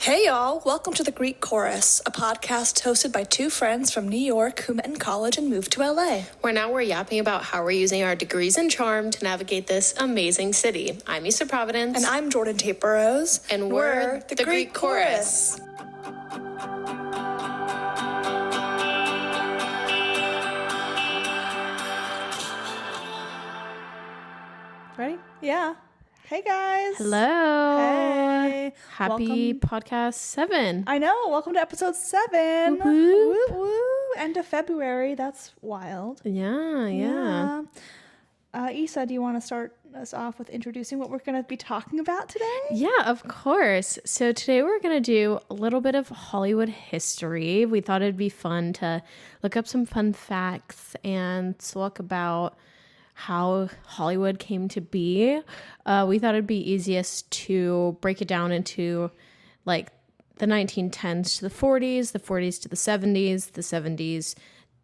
Hey y'all, welcome to The Greek Chorus, a podcast hosted by two friends from New York who met in college and moved to LA. Where now we're yapping about how we're using our degrees and charm to navigate this amazing city. I'm Issa Providence. And I'm Jordan Tate Burrows. And we're The Greek Chorus. Ready? Yeah. Hey guys. Hello. Hey. Happy podcast 7. I know. Welcome to episode 7. Whoop, whoop. Woo woo. End of February. That's wild. Yeah. Issa, do you want to start us off with introducing what we're going to be talking about today? Yeah, of course. So today we're going to do a little bit of Hollywood history. We thought it'd be fun to look up some fun facts and talk about how Hollywood came to be. We thought it'd be easiest to break it down into like the 1910s to the 40s to the 70s, the 70s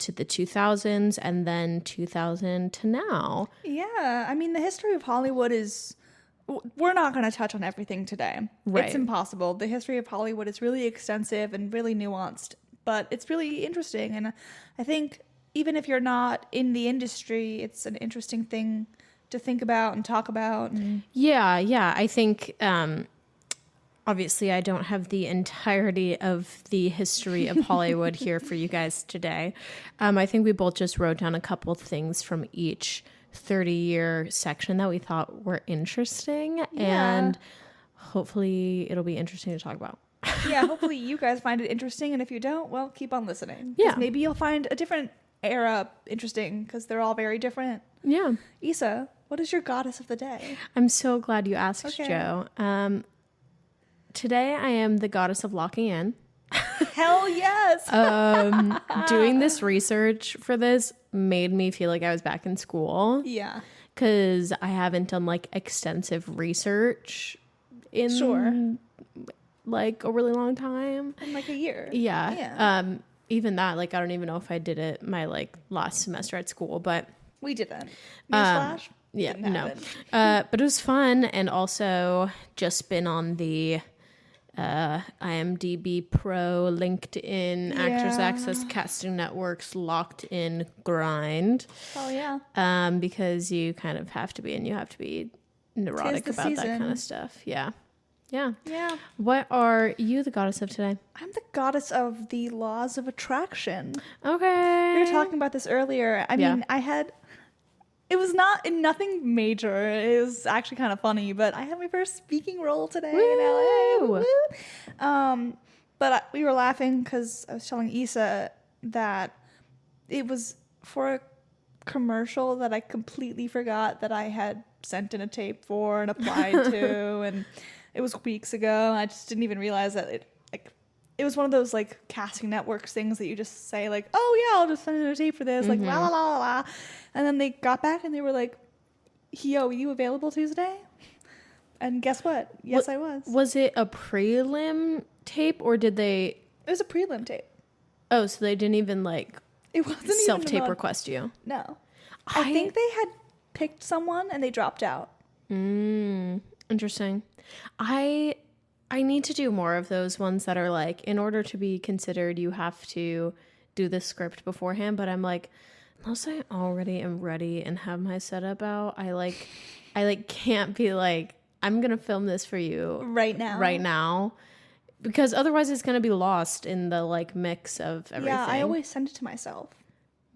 to the 2000s, and then 2000 to now. Yeah, I mean, the history of Hollywood is... We're not going to touch on everything today. Right. It's impossible. The history of Hollywood is really extensive and really nuanced, but it's really interesting. And I think even if you're not in the industry, it's an interesting thing to think about and talk about. And... Yeah. I think... obviously, I don't have the entirety of the history of Hollywood here for you guys today. I think we both just wrote down a couple of things from each 30-year section that we thought were interesting. Yeah. And hopefully it'll be interesting to talk about. Yeah, hopefully you guys find it interesting. And if you don't, well, keep on listening. Yeah. Maybe you'll find a different era interesting because they're all very different. Yeah. Issa, what is your goddess of the day? I'm so glad you asked, Okay. Joe. Today I am the goddess of locking in. Hell yes! Doing this research for this made me feel like I was back in school. Yeah. Because I haven't done like extensive research in like a really long time. In like a year. Yeah. Even that, like, I don't even know if I did it my like last semester at school, but We didn't. Newsflash? yeah, Didn't no. happen. But it was fun, and also just been on the IMDb Pro, LinkedIn, Actors Yeah. Access, Casting Networks, Locked In grind. Oh yeah. Because you kind of have to be, and you have to be neurotic the about that season. kind of stuff. Yeah. Yeah. What are you the goddess of today? I'm the goddess of the laws of attraction. Okay. We were talking about this earlier. I mean, it was nothing major. It was actually kind of funny, but I had my first speaking role today in LA. Woo! But we were laughing because I was telling Issa that it was for a commercial that I completely forgot that I had sent in a tape for and applied to, and it was weeks ago. I just didn't even realize that it was one of those like casting networks things that you just say like, oh yeah, I'll just send in a tape for this, like la la la la la. And then they got back and they were like, yo, are you available Tuesday? And guess what? Yes, I was. Was it a prelim tape, or did they... It was a prelim tape. Oh, so they didn't even like It wasn't self-tape even request you? No. I think they had picked someone and they dropped out. Interesting. I need to do more of those ones that are like, in order to be considered, you have to do the script beforehand. But I'm like, unless I already am ready and have my setup out, I can't be like, I'm going to film this for you Right now. Because otherwise it's going to be lost in the like mix of everything. Yeah, I always send it to myself.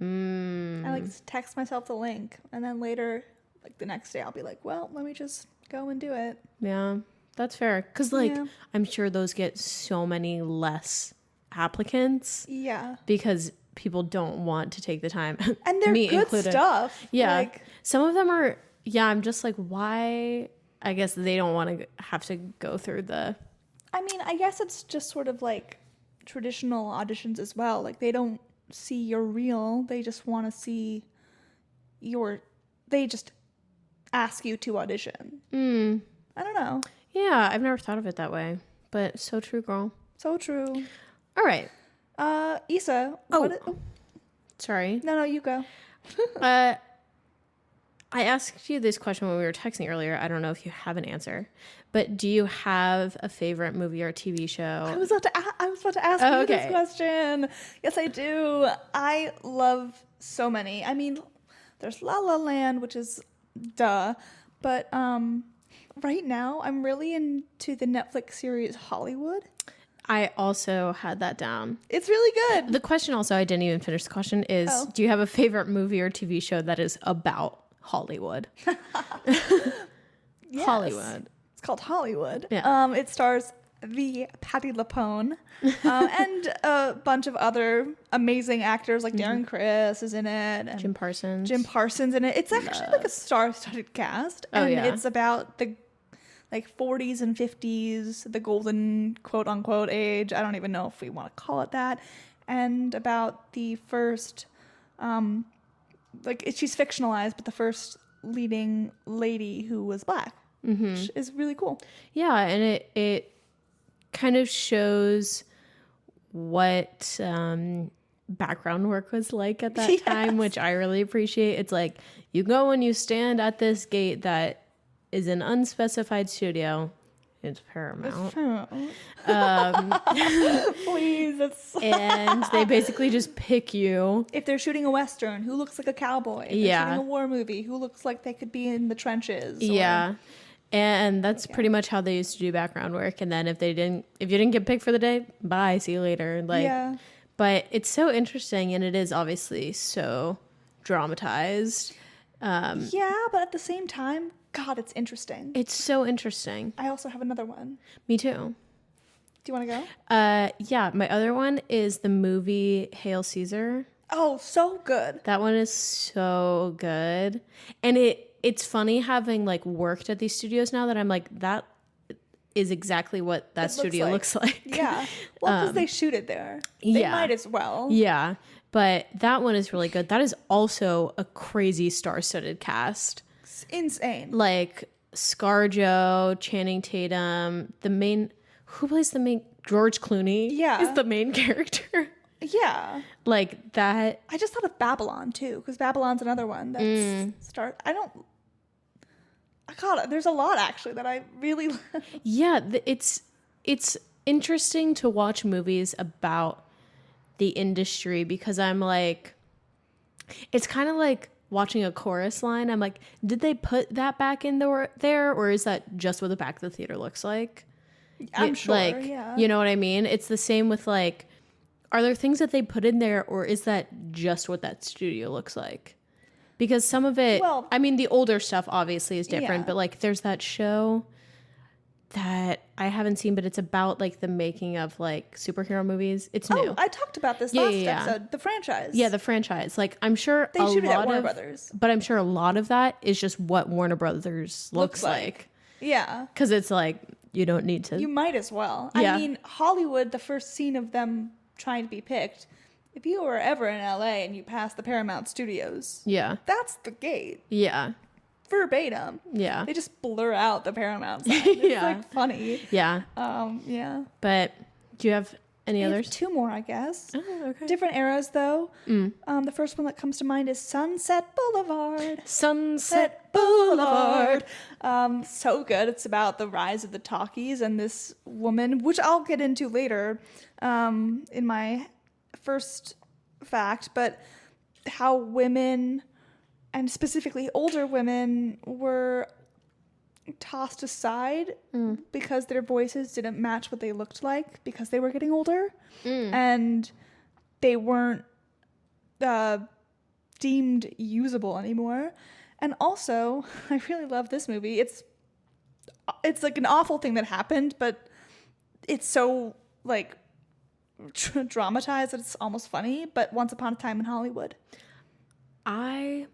I like text myself the link, and then later, like the next day, I'll be like, well, let me just go and do it. Yeah, that's fair. Because like, Yeah. I'm sure those get so many less applicants. Yeah. Because people don't want to take the time. And they're Me good included. stuff. Yeah. Like, Some of them are, I'm just like, why? I guess they don't want to have to go through the... I mean, I guess it's just sort of like traditional auditions as well. Like, they don't see your reel. They just want to see they just ask you to audition. I don't know. Yeah, I've never thought of it that way. But so true, girl. So true. All right. Issa. Oh. Sorry. No, you go. I asked you this question when we were texting earlier. I don't know if you have an answer, but do you have a favorite movie or TV show? I was about to ask you this question. Yes, I do. I love so many. I mean, there's La La Land, which is duh, but right now I'm really into the Netflix series Hollywood. I also had that down. It's really good. The question also, I didn't even finish the question, is do you have a favorite movie or TV show that is about Hollywood? Yes. Hollywood. It's called Hollywood. Yeah. It stars the Patti LuPone and a bunch of other amazing actors like Darren Criss is in it. And Jim Parsons. Jim Parsons in it. It's actually like a star-studded cast. And it's about the 40s and 50s, the golden quote-unquote age. I don't even know if we want to call it that. And about the first, she's fictionalized, but the first leading lady who was black, which is really cool. Yeah, and it kind of shows what background work was like at that time, which I really appreciate. It's like you go and you stand at this gate that is an unspecified studio. It's Paramount. Please, that's and they basically just pick you. If they're shooting a Western, who looks like a cowboy? If they're shooting a war movie, who looks like they could be in the trenches? Yeah. And that's pretty much how they used to do background work. And then if you didn't get picked for the day, bye, see you later. But it's so interesting, and it is obviously so dramatized. Yeah, but at the same time, God, it's interesting. It's so interesting. I also have another one. Me too. Do you want to go? Yeah, my other one is the movie Hail Caesar. Oh, so good. That one is so good. And it's funny having worked at these studios now that I'm like, that is exactly what that studio looks like. Yeah. Well, because they shoot it there. They might as well. Yeah. But that one is really good. That is also a crazy star-studded cast. It's insane. Like ScarJo, Channing Tatum, who plays the main, George Clooney is the main character. Yeah. Like that. I just thought of Babylon too, because Babylon's another one that's God, there's a lot actually that I really Yeah, it's interesting to watch movies about the industry because I'm like, it's kind of like watching a chorus line. I'm like, did they put that back in there, or is that just what the back of the theater looks like? I'm sure, yeah. You know what I mean? It's the same with are there things that they put in there, or is that just what that studio looks like? Because some of it, I mean, the older stuff obviously is different, but there's that show that I haven't seen, but it's about the making of superhero movies. It's new. I talked about this last episode. The franchise. Yeah, the franchise. I'm sure they shoot it at Warner Brothers, but I'm sure a lot of that is just what Warner Brothers looks like. Yeah, because it's you don't need to. You might as well. Yeah. I mean, Hollywood. The first scene of them trying to be picked. If you were ever in LA and you passed the Paramount Studios, that's the gate. Yeah. Verbatim. Yeah. They just blur out the Paramount sign. It's funny. Yeah. Yeah. But do you have any others? Two more, I guess. Oh, okay. Different eras though. The first one that comes to mind is Sunset Boulevard. Sunset Boulevard. So good. It's about the rise of the talkies and this woman, which I'll get into later in my first fact, but how women, and specifically older women, were tossed aside because their voices didn't match what they looked like because they were getting older and they weren't deemed usable anymore. And also, I really love this movie. It's an awful thing that happened, but it's so dramatized that it's almost funny. But Once Upon a Time in Hollywood. I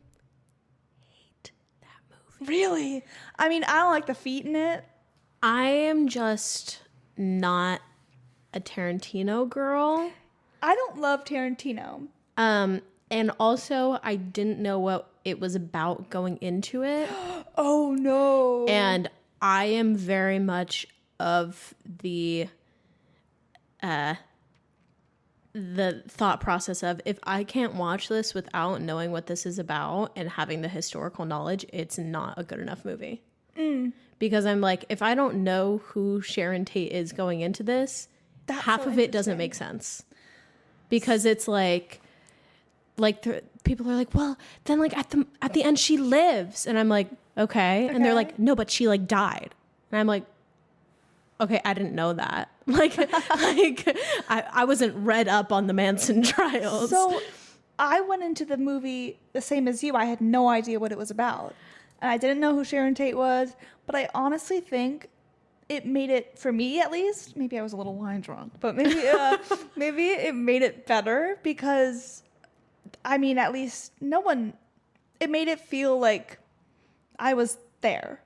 hate that movie. Really? I mean, I don't like the feet in it. I am just not a Tarantino girl. I don't love Tarantino. And also I didn't know what it was about going into it. Oh no. And I am very much of the the thought process of, if I can't watch this without knowing what this is about and having the historical knowledge, it's not a good enough movie. Because I'm like, if I don't know who Sharon Tate is going into this, half of it doesn't make sense. Because it's like people are like, well, then like at the end she lives, and I'm like, okay. And they're like, no, but she like died, and I'm like, okay, I didn't know that. I wasn't read up on the Manson trials. So I went into the movie the same as you. I had no idea what it was about, and I didn't know who Sharon Tate was. But I honestly think it made it, for me at least, maybe I was a little wine drunk, but maybe maybe it made it better because, I mean, at least it made it feel like I was there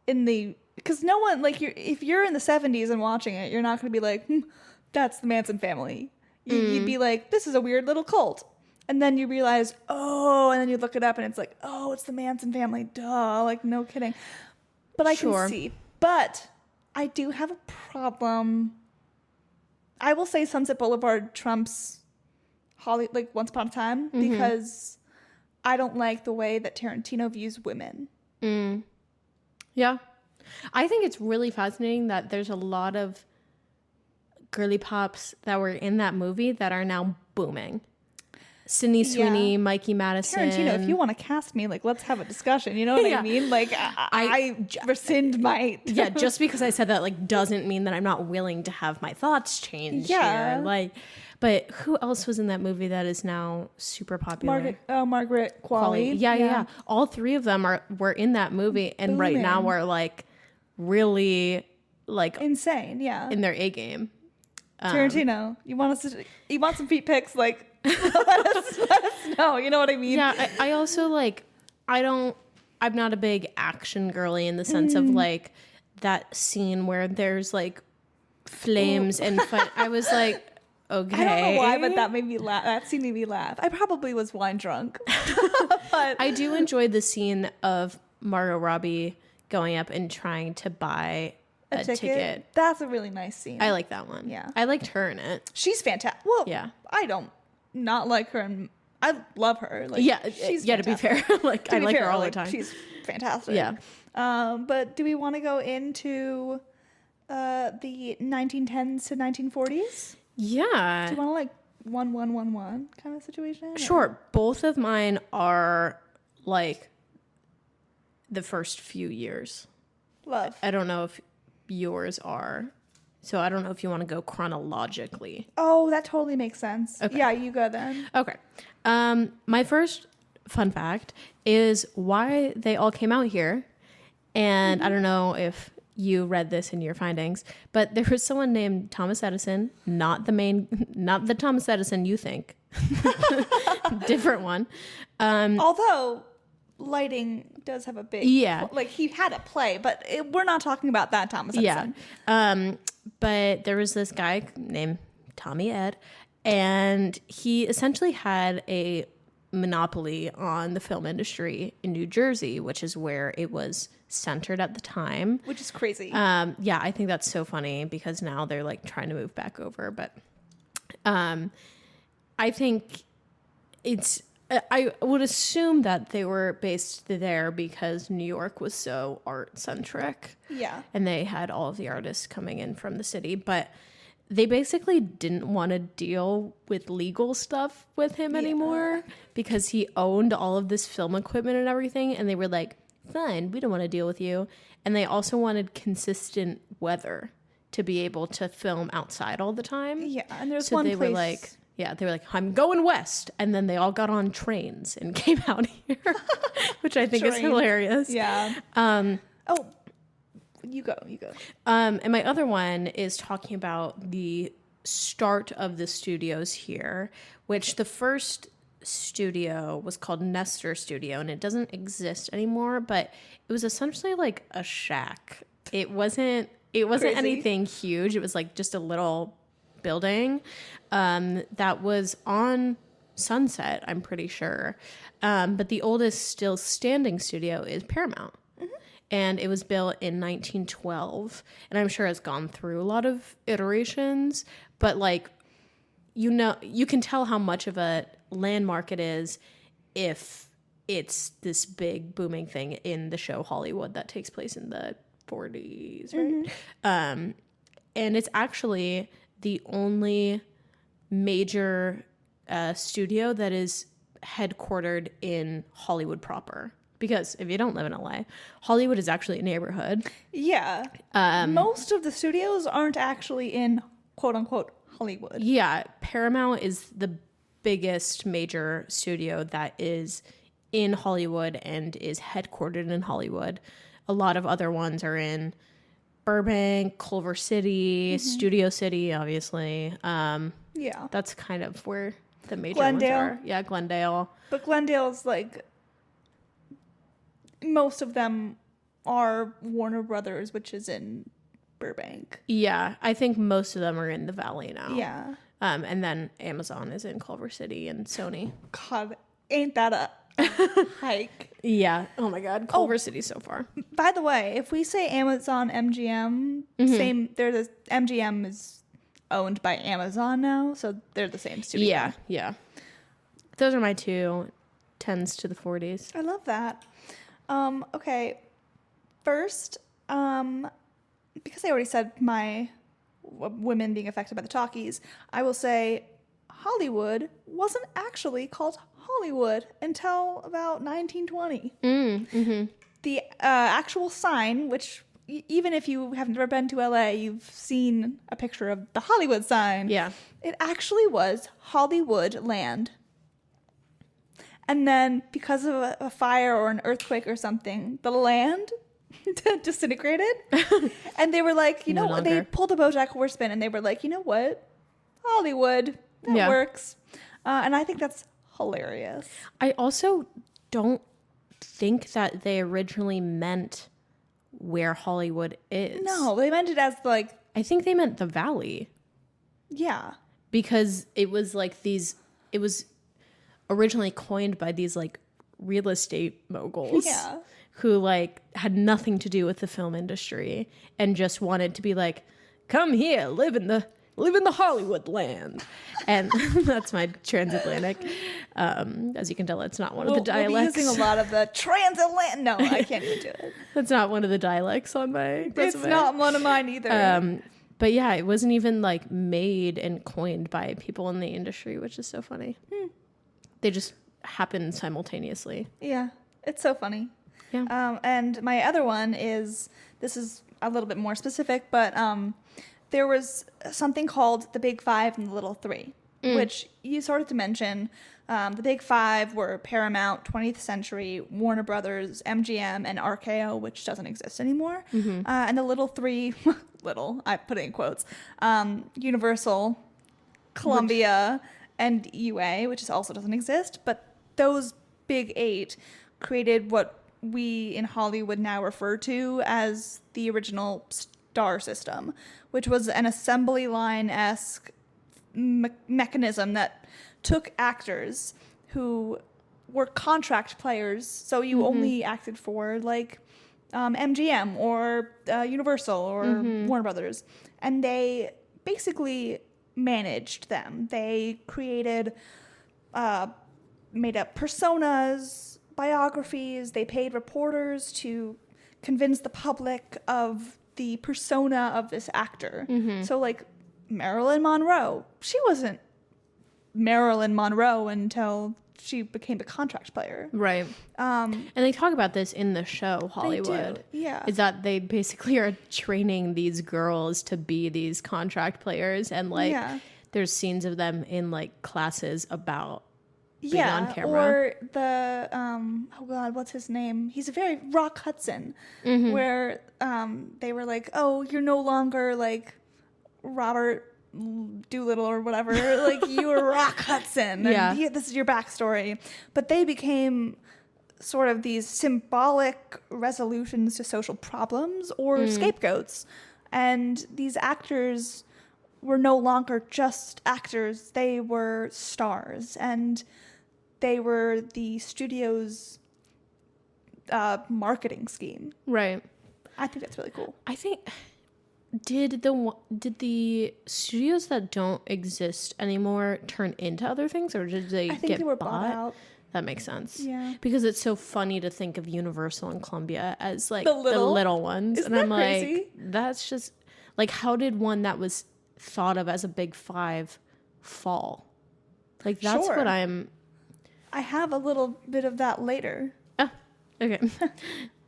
because no one, like, if you're in the 70s and watching it, you're not going to be like, that's the Manson family. You'd be like, this is a weird little cult. And then you realize, and then you look it up and it's like, oh, it's the Manson family. Duh. Like, no kidding. But I can see. But I do have a problem. I will say Sunset Boulevard trumps Once Upon a Time because I don't like the way that Tarantino views women. Yeah. I think it's really fascinating that there's a lot of girly pops that were in that movie that are now booming. Sydney Sweeney, Mikey Madison. Tarantino, if you want to cast me, like, let's have a discussion. You know what I mean? Like, I rescind my... Yeah, just because I said that, like, doesn't mean that I'm not willing to have my thoughts changed here. Like, but who else was in that movie that is now super popular? Margaret Qualley. Yeah. All three of them were in that movie, and right now we're, like, really, like... insane, in their A game. Tarantino, you want some feet pics, like... let us know, you know what I mean? Yeah, I also, like, I'm not a big action girly in the sense of, like, that scene where there's, like, flames and fun. I was like, okay. I don't know why, but that made me laugh. That scene made me laugh. I probably was wine drunk. But I do enjoy the scene of Margot Robbie going up and trying to buy a ticket. That's a really nice scene. I like that one. Yeah. I liked her in it. She's fantastic. Well, yeah. I don't not like her, and I love her. Like, she's to be fair, like, I like her all the time. She's fantastic. Yeah. But do we want to go into the 1910s to 1940s? Yeah. Do you want to, like, 1 kind of situation? Sure. Or? Both of mine are, like, the first few years. Love. I don't know if yours are. So I don't know if you want to go chronologically. Oh, that totally makes sense. Okay. Yeah, you go then. Okay. My first fun fact is why they all came out here. And I don't know if you read this in your findings, but there was someone named Thomas Edison, not the Thomas Edison you think. Different one. Although lighting does have a big... Yeah. Like, he had a play, but we're not talking about that Thomas Edison. Yeah. But there was this guy named Tommy Ed, and he essentially had a monopoly on the film industry in New Jersey, which is where it was centered at the time. Which is crazy. Yeah, I think that's so funny because now they're, like, trying to move back over. But I think I would assume that they were based there because New York was so art-centric. Yeah. And they had all of the artists coming in from the city. But they basically didn't want to deal with legal stuff with him anymore because he owned all of this film equipment and everything. And they were like, fine, we don't want to deal with you. And they also wanted consistent weather to be able to film outside all the time. Yeah, and there's so one they place... were like... Yeah, they were like, I'm going west. And then they all got on trains and came out here, which I think is hilarious. Yeah. You go. And my other one is talking about the start of the studios here, which the first studio was called Nestor Studio, and it doesn't exist anymore, but it was essentially like a shack. It wasn't anything huge. It was like just a little building that was on Sunset, I'm pretty sure. But the oldest still standing studio is Paramount. Mm-hmm. And it was built in 1912. And I'm sure it's gone through a lot of iterations. But, like, you can tell how much of a landmark it is if it's this big booming thing in the show Hollywood that takes place in the 40s, right? And it's actually the only major studio that is headquartered in Hollywood proper. Because if you don't live in LA, Hollywood is actually a neighborhood. Yeah. Most of the studios aren't actually in quote unquote Hollywood. Yeah. Paramount is the biggest major studio that is in Hollywood and is headquartered in Hollywood. A lot of other ones are in Burbank, Culver City, Studio City, obviously. Yeah. That's kind of where the major Glendale. ones are. Yeah, Glendale. But Glendale's like, most of them are Warner Brothers, which is in Burbank. Yeah, I think most of them are in the Valley now. Yeah. And then Amazon is in Culver City and Sony. God, ain't that a hike? Yeah. Oh my God, Culver City so far. By the way, if we say Amazon MGM, same. They're the MGM is owned by Amazon now, so they're the same studio. Yeah, yeah. Those are my two 10s to the 40s. I love that. Okay. First, because I already said my women being affected by the talkies, I will say Hollywood wasn't actually called Hollywood until about 1920. The actual sign, which even if you have never been to LA, you've seen a picture of the Hollywood sign. Yeah. It actually was Hollywoodland. And then because of a fire or an earthquake or something, the land disintegrated. And they were like, you know what? They pulled a BoJack Horseman and they were like, you know what? Hollywood. That works. And I think that's hilarious. I also don't think that they originally meant where Hollywood is. No, they meant it as like... I think they meant the Valley. Yeah. Because it was like these... It was originally coined by these like real estate moguls. Yeah. Who like had nothing to do with the film industry and just wanted to be like, come here, live in the Hollywoodland. And that's my transatlantic. As you can tell, it's not one of the dialects. We'll be using a lot of the transatlantic. No, I can't even do it. That's not one of the dialects on my resume. It's not one of mine either. But yeah, it wasn't even like made and coined by people in the industry, which is so funny. They just happened simultaneously. Yeah, it's so funny. Yeah. And my other one is, this is a little bit more specific, but there was something called the Big Five and the Little Three, which you started to mention. The Big Five were Paramount, 20th Century, Warner Brothers, MGM, and RKO, which doesn't exist anymore. And the Little Three, little, I put it in quotes, Universal, Columbia, and UA, which also doesn't exist. But those big eight created what we in Hollywood now refer to as the original star system, which was an assembly line-esque mechanism that took actors who were contract players, so you only acted for like MGM or Universal or Warner Brothers, and they basically managed them. They created, made up personas, biographies. They paid reporters to convince the public of the persona of this actor. So like Marilyn Monroe, she wasn't Marilyn Monroe until she became a contract player. Right. And they talk about this in the show Hollywood. They do, yeah. Is that they basically are training these girls to be these contract players, and like there's scenes of them in like classes about being on camera. Or the oh god, what's his name? He's a very Rock Hudson, where they were like, oh, you're no longer like Robert Doolittle or whatever, like you were Rock Hudson, and this is your backstory. But they became sort of these symbolic resolutions to social problems or scapegoats, and these actors were no longer just actors, they were stars, and they were the studio's marketing scheme. Right. I think that's really cool. I think Did the studios that don't exist anymore turn into other things, or did they I think get they were bought out. That makes sense. Yeah. Because it's so funny to think of Universal and Columbia as like The the little ones. Isn't And I'm that crazy? like, that's just like, how did one that was thought of as a big five fall? Like, that's Sure. what I'm. I have a little bit of that later. Oh, okay.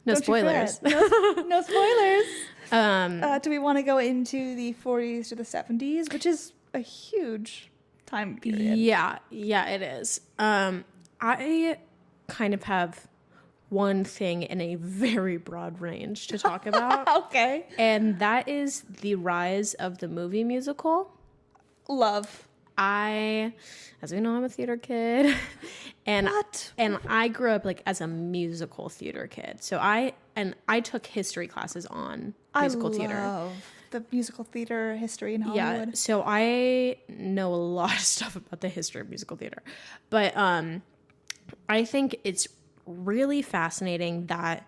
No Don't you spoilers. fret. No spoilers. Do we want to go into the 40s to the 70s, which is a huge time period? Yeah, it is. I kind of have one thing in a very broad range to talk about. Okay. And that is the rise of the movie musical. Love. As we know, I'm a theater kid. And What? and I grew up like as a musical theater kid. So I took history classes on musical theater. I love the musical theater history in Hollywood. Yeah, so I know a lot of stuff about the history of musical theater. But I think it's really fascinating that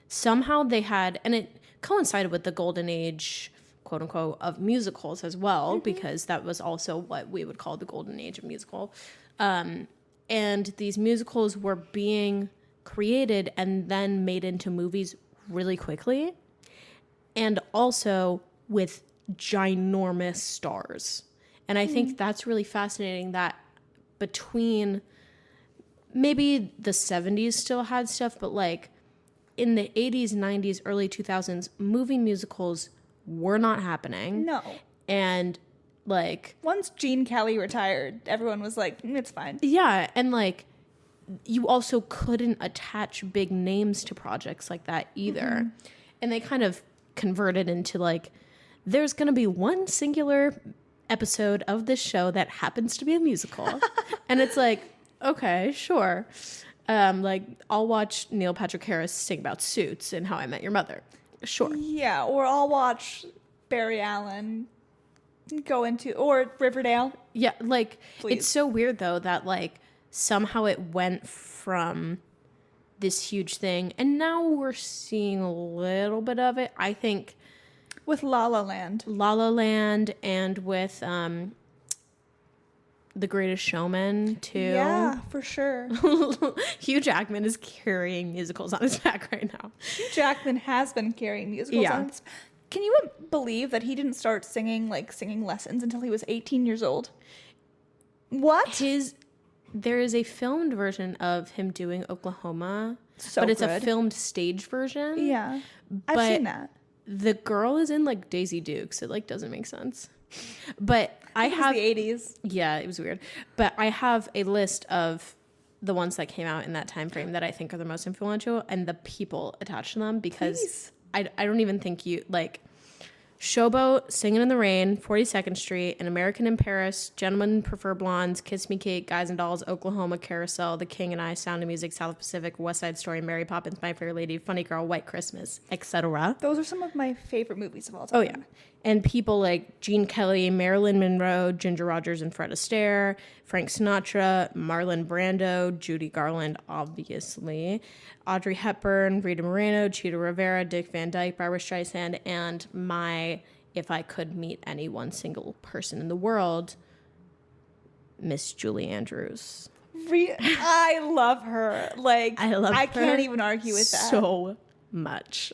somehow they had, and it coincided with the golden age, quote unquote, of musicals as well, because that was also what we would call the golden age of musical. And these musicals were being created and then made into movies really quickly. And also with ginormous stars. And I think that's really fascinating that between maybe the 70s still had stuff, but like in the 80s, 90s, early 2000s, movie musicals were not happening. No. And like Once Gene Kelly retired, everyone was like, it's fine. yeah, and like you also couldn't attach big names to projects like that either. And they kind of converted into like, there's going to be one singular episode of this show that happens to be a musical. And it's like, okay, sure. Like I'll watch Neil Patrick Harris sing about Suits and How I Met Your Mother. Sure. Yeah, or I'll watch Barry Allen go into, or Riverdale. Yeah, like Please. It's so weird though that like somehow it went from this huge thing and now we're seeing a little bit of it. I think With La La Land. La La Land and with The Greatest Showman too. Yeah, for sure. Hugh Jackman is carrying musicals on his back right now. Hugh Jackman has been carrying musicals Yeah. on his... Can you believe that he didn't start singing lessons until he was 18 years old? What? There is a filmed version of him doing Oklahoma, So but it's a good. filmed stage version. Yeah. I've But seen that. the girl is in like Daisy Dukes. It like doesn't make sense. But I It was have the 80s. yeah, it was weird. But I have a list of the ones that came out in that time frame that I think are the most influential and the people attached to them because Please. I don't even think you like Showboat, Singing in the Rain, 42nd Street, An American in Paris, Gentlemen Prefer Blondes, Kiss Me Kate, Guys and Dolls, Oklahoma, Carousel, The King and I, Sound of Music, South Pacific, West Side Story, Mary Poppins, My Fair Lady, Funny Girl, White Christmas, etc. Those are some of my favorite movies of all time. Oh, yeah. And people like Gene Kelly, Marilyn Monroe, Ginger Rogers and Fred Astaire, Frank Sinatra, Marlon Brando, Judy Garland, obviously, Audrey Hepburn, Rita Moreno, Cheetah Rivera, Dick Van Dyke, Barbra Streisand, and if I could meet any one single person in the world, Miss Julie Andrews. I love her. Like, I her can't even argue with that. so much.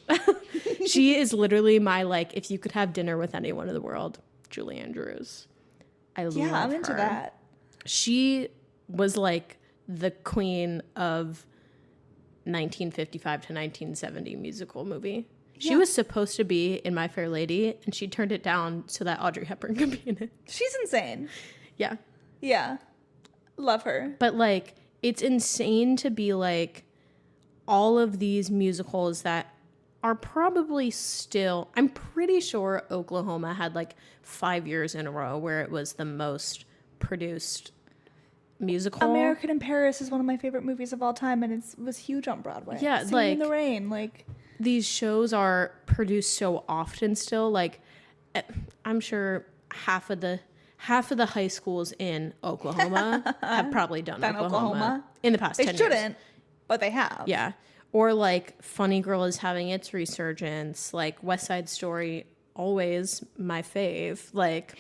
She is literally my, like, if you could have dinner with anyone in the world, Julie Andrews. I love her. Yeah, I'm into that. She was like the queen of 1955 to 1970 musical movie. She was supposed to be in My Fair Lady, and she turned it down so that Audrey Hepburn could be in it. She's insane. Yeah. Yeah. Love her. But, like, it's insane to be, like, all of these musicals that are probably still... I'm pretty sure Oklahoma had, like, 5 years in a row where it was the most produced musical. American in Paris is one of my favorite movies of all time, and it was huge on Broadway. Yeah, Singing like... in the Rain, like... These shows are produced so often still. Like, I'm sure half of the high schools in Oklahoma have probably done Oklahoma in the past 10 years. They shouldn't, but they have. Yeah. Or like Funny Girl is having its resurgence. Like West Side Story always my fave. Like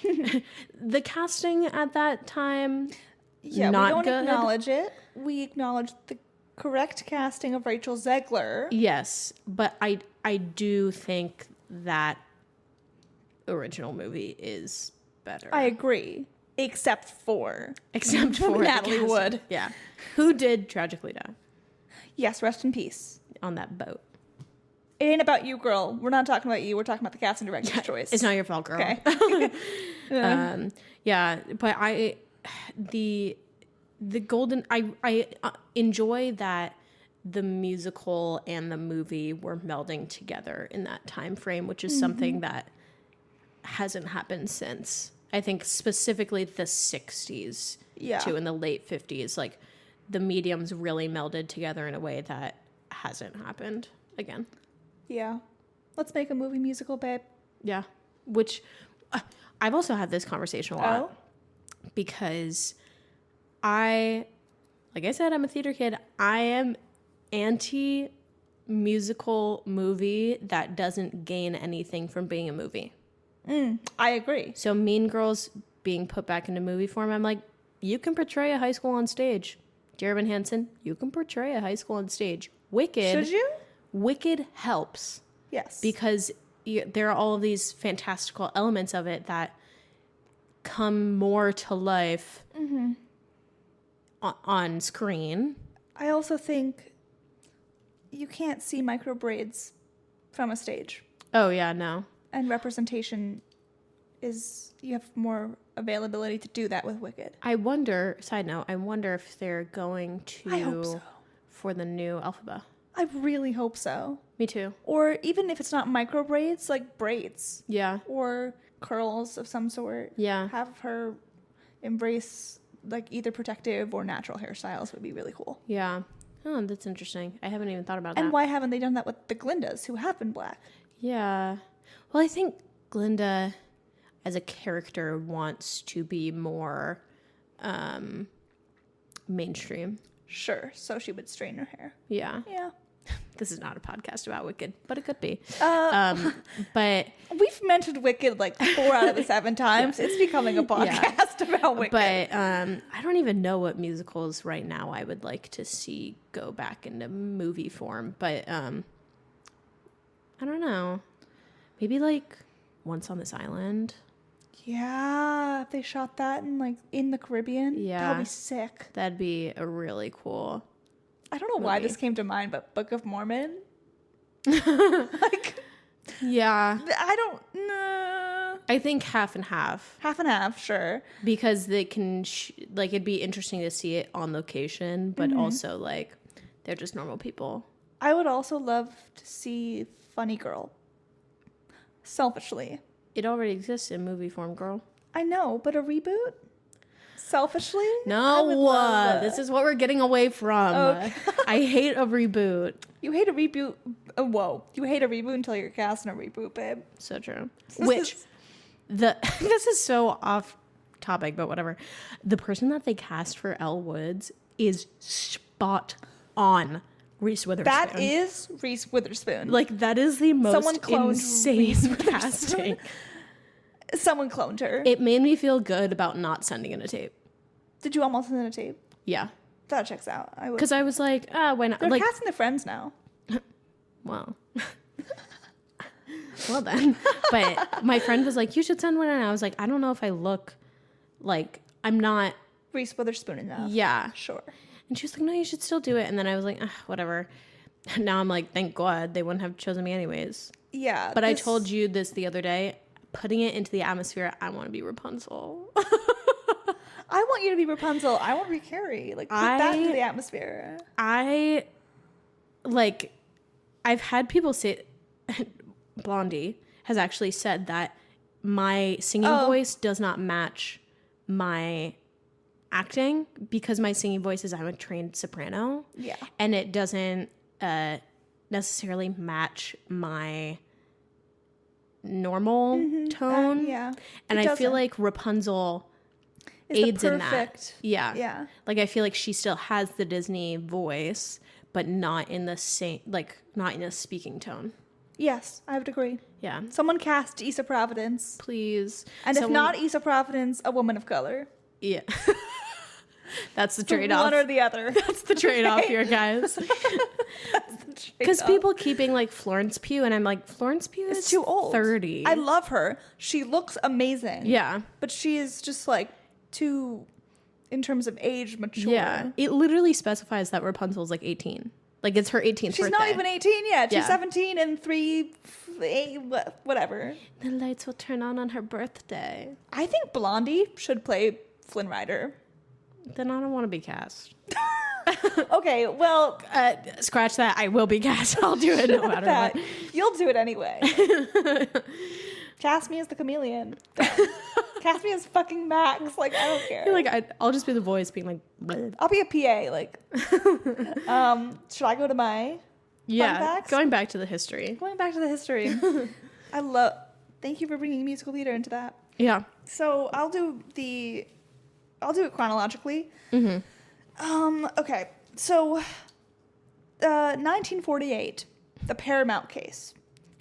the casting at that time, Yeah, not we don't good. acknowledge it. We acknowledge the correct casting of Rachel Zegler. Yes, but I do think that original movie is better. I agree. Except for the Natalie casting. Wood. Yeah. Who did tragically die Yes, rest in peace. on that boat? It ain't about you, girl. We're not talking about you. We're talking about the casting director's choice. It's not your fault, girl. Okay. Yeah, but the golden I enjoy that the musical and the movie were melding together in that time frame, which is something that hasn't happened since. I think specifically the 60s too, in the late 50s, like the mediums really melded together in a way that hasn't happened again. Yeah. Let's make a movie musical, babe. Yeah. Which I've also had this conversation a lot. Oh? Because like I said, I'm a theater kid. I am anti-musical movie that doesn't gain anything from being a movie. I agree. So Mean Girls being put back into movie form, I'm like, you can portray a high school on stage. Dear Evan Hansen, you can portray a high school on stage. Wicked. Should you? Wicked helps. Yes. Because there are all of these fantastical elements of it that come more to life on screen. I also think you can't see micro braids from a stage. Oh, yeah, no. And representation is, you have more availability to do that with Wicked. I wonder if they're going to, I hope so. For the new Elphaba. I really hope so. Me too. Or even if it's not micro braids, like braids. Yeah. Or curls of some sort. Yeah. Have her embrace like either protective or natural hairstyles would be really cool. Yeah. Oh, that's interesting. I haven't even thought about that. And why haven't they done that with the Glindas, who have been black? Yeah. Well, I think Glinda as a character wants to be more mainstream. Sure. So she would straighten her hair. Yeah. Yeah. This is not a podcast about Wicked, but it could be. But we've mentioned Wicked like 4 out of the 7 times. It's becoming a podcast about Wicked. But I don't even know what musicals right now I would like to see go back into movie form. But I don't know. Maybe like Once on This Island. Yeah, if they shot that in the Caribbean, that'd be sick. That'd be a really cool. I don't know why this came to mind, but Book of Mormon. Yeah. I don't know. I think half and half. Half and half, sure. Because they can, it'd be interesting to see it on location, but also, they're just normal people. I would also love to see Funny Girl. Selfishly. It already exists in movie form, girl. I know, but a reboot? Selfishly? No, this is what we're getting away from. Okay. I hate a reboot. You hate a reboot. Whoa. You hate a reboot until you're casting a reboot, babe. So true. This is so off topic, but whatever. The person that they cast for Elle Woods is spot on. Reese Witherspoon. That is Reese Witherspoon. That is the most insane casting. Someone cloned her. It made me feel good about not sending in a tape. Did you almost send in a tape? Yeah. That checks out. I would. Because I was like, why not? They're casting their friends now. Well. Well then. But my friend was like, you should send one in. And I was like, I don't know if I look like I'm not Reese Witherspoon enough. Yeah. Sure. And she was like, no, you should still do it. And then I was like, whatever. Now I'm like, thank God they wouldn't have chosen me anyways. Yeah. But I told you this the other day, putting it into the atmosphere, I want to be Rapunzel. I want you to be Rapunzel. I want to be Carrie. Put that into the atmosphere. I've had people say, Blondie has actually said that my singing voice does not match my acting because my singing voice is, I'm a trained soprano. Yeah. And it doesn't necessarily match my normal tone. Yeah. And I feel like Rapunzel aids in that. Yeah. Yeah. I feel like she still has the Disney voice, but not in the same, not in a speaking tone. Yes, I would agree. Yeah. Someone cast Issa Providence. Please. And if not Issa Providence, a woman of color. Yeah. That's the trade-off. One or the other. That's the trade-off here, guys. Because people keeping like Florence Pugh, and I'm like, Florence Pugh is too old. 30. I love her. She looks amazing. Yeah. But she is just like too, in terms of age, mature. Yeah. It literally specifies that Rapunzel's like 18. Like it's her 18th birthday. She's not even 18 yet. She's Yeah. 17 and 8, whatever. The lights will turn on her birthday. I think Blondie should play Flynn Rider. Then I don't want to be cast. Okay, well, Scratch that. I will be cast. I'll do it no matter what. You'll do it anyway. Cast me as the chameleon. Cast me as fucking Max. Like, I don't care. Like I'll just be the voice being like, bleh. I'll be a PA. Like, should I go to my fun facts? Going back to the history. Going back to the history. Thank you for bringing musical theater into that. Yeah. So I'll do it chronologically. Okay. So, 1948, the Paramount case.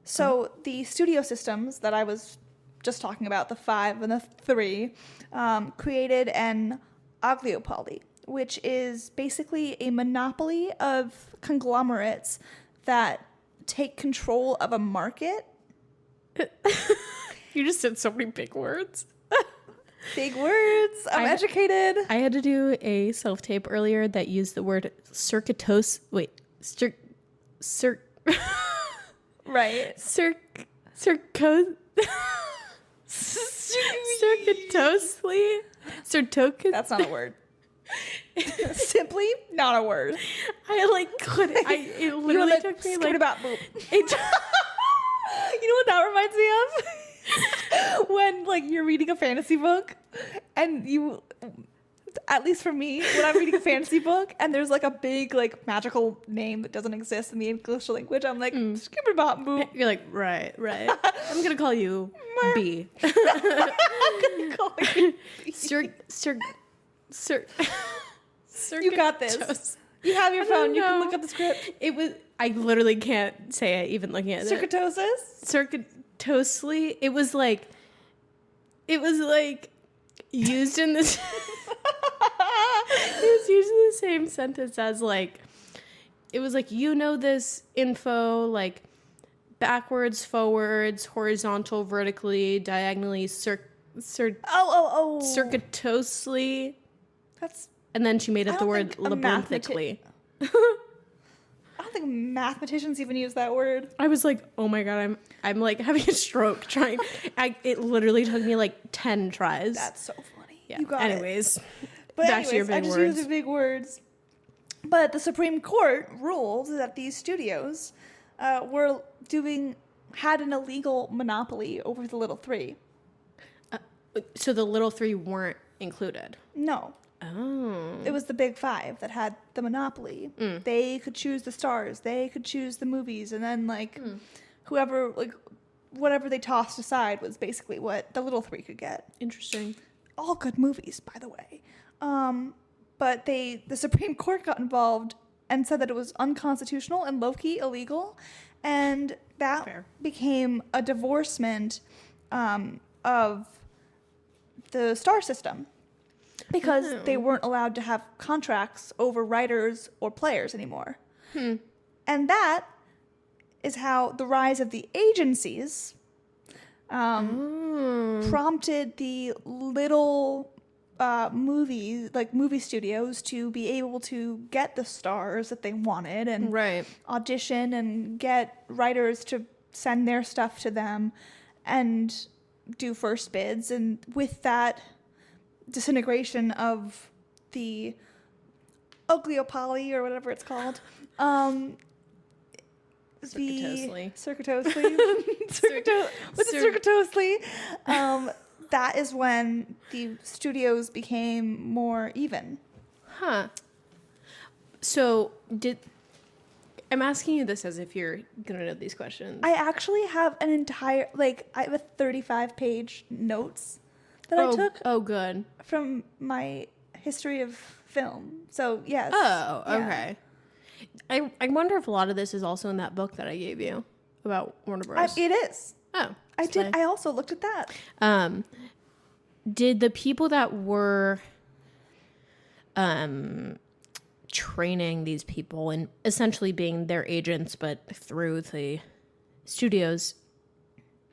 So the studio systems that I was just talking about, the 5 and the 3, created an oligopoly, which is basically a monopoly of conglomerates that take control of a market. You just said so many big words. Big words. I'm educated. I had to do a self-tape earlier that used the word circuitous. Wait, Right. Circuitously? That's not a word. Simply not a word. I like couldn't. It literally took me like about boop. You know what that reminds me of? When like you're reading a fantasy book and you, at least for me, when I'm reading a fantasy book and there's like a big like magical name that doesn't exist in the English language, I'm like, skip about boop. You're like, right. I'm gonna call you B. I'm gonna call you B. You got this. You have your phone. You can look up the script. I literally can't say it even looking at it. Circuitously. It was like used in this. It was used in the same sentence as like, it was like, this info like backwards, forwards, horizontal, vertically, diagonally, circuitously. And then she made up the word labyrinthically. I don't think mathematicians even use that word. I was like, oh my God, I'm like having a stroke trying. It literally took me like 10 tries. That's so funny. Yeah. You got anyways, it. But back to your big words. I just used the big words. But the Supreme Court ruled that these studios had an illegal monopoly over the Little Three. So the Little Three weren't included? No. Oh. It was the Big Five that had the monopoly. They could choose the stars. They could choose the movies. And then, like, whoever, like, whatever they tossed aside was basically what the Little Three could get. Interesting. All good movies, by the way. But the Supreme Court got involved and said that it was unconstitutional and low-key illegal. And that became a divorcement of the star system. Because they weren't allowed to have contracts over writers or players anymore. And that is how the rise of the agencies prompted the little movie studios to be able to get the stars that they wanted and audition and get writers to send their stuff to them and do first bids. And with that disintegration of the oligopoly or whatever it's called, that is when the studios became more even. So I'm asking you this as if you're gonna know these questions. I actually have an entire, I have a 35-page notes that I took. Oh, good. From my history of film. So, yes. Oh, okay. I wonder if a lot of this is also in that book that I gave you about Warner Bros? It is. Oh. I did. I also looked at that. Did the people that were training these people and essentially being their agents, but through the studios,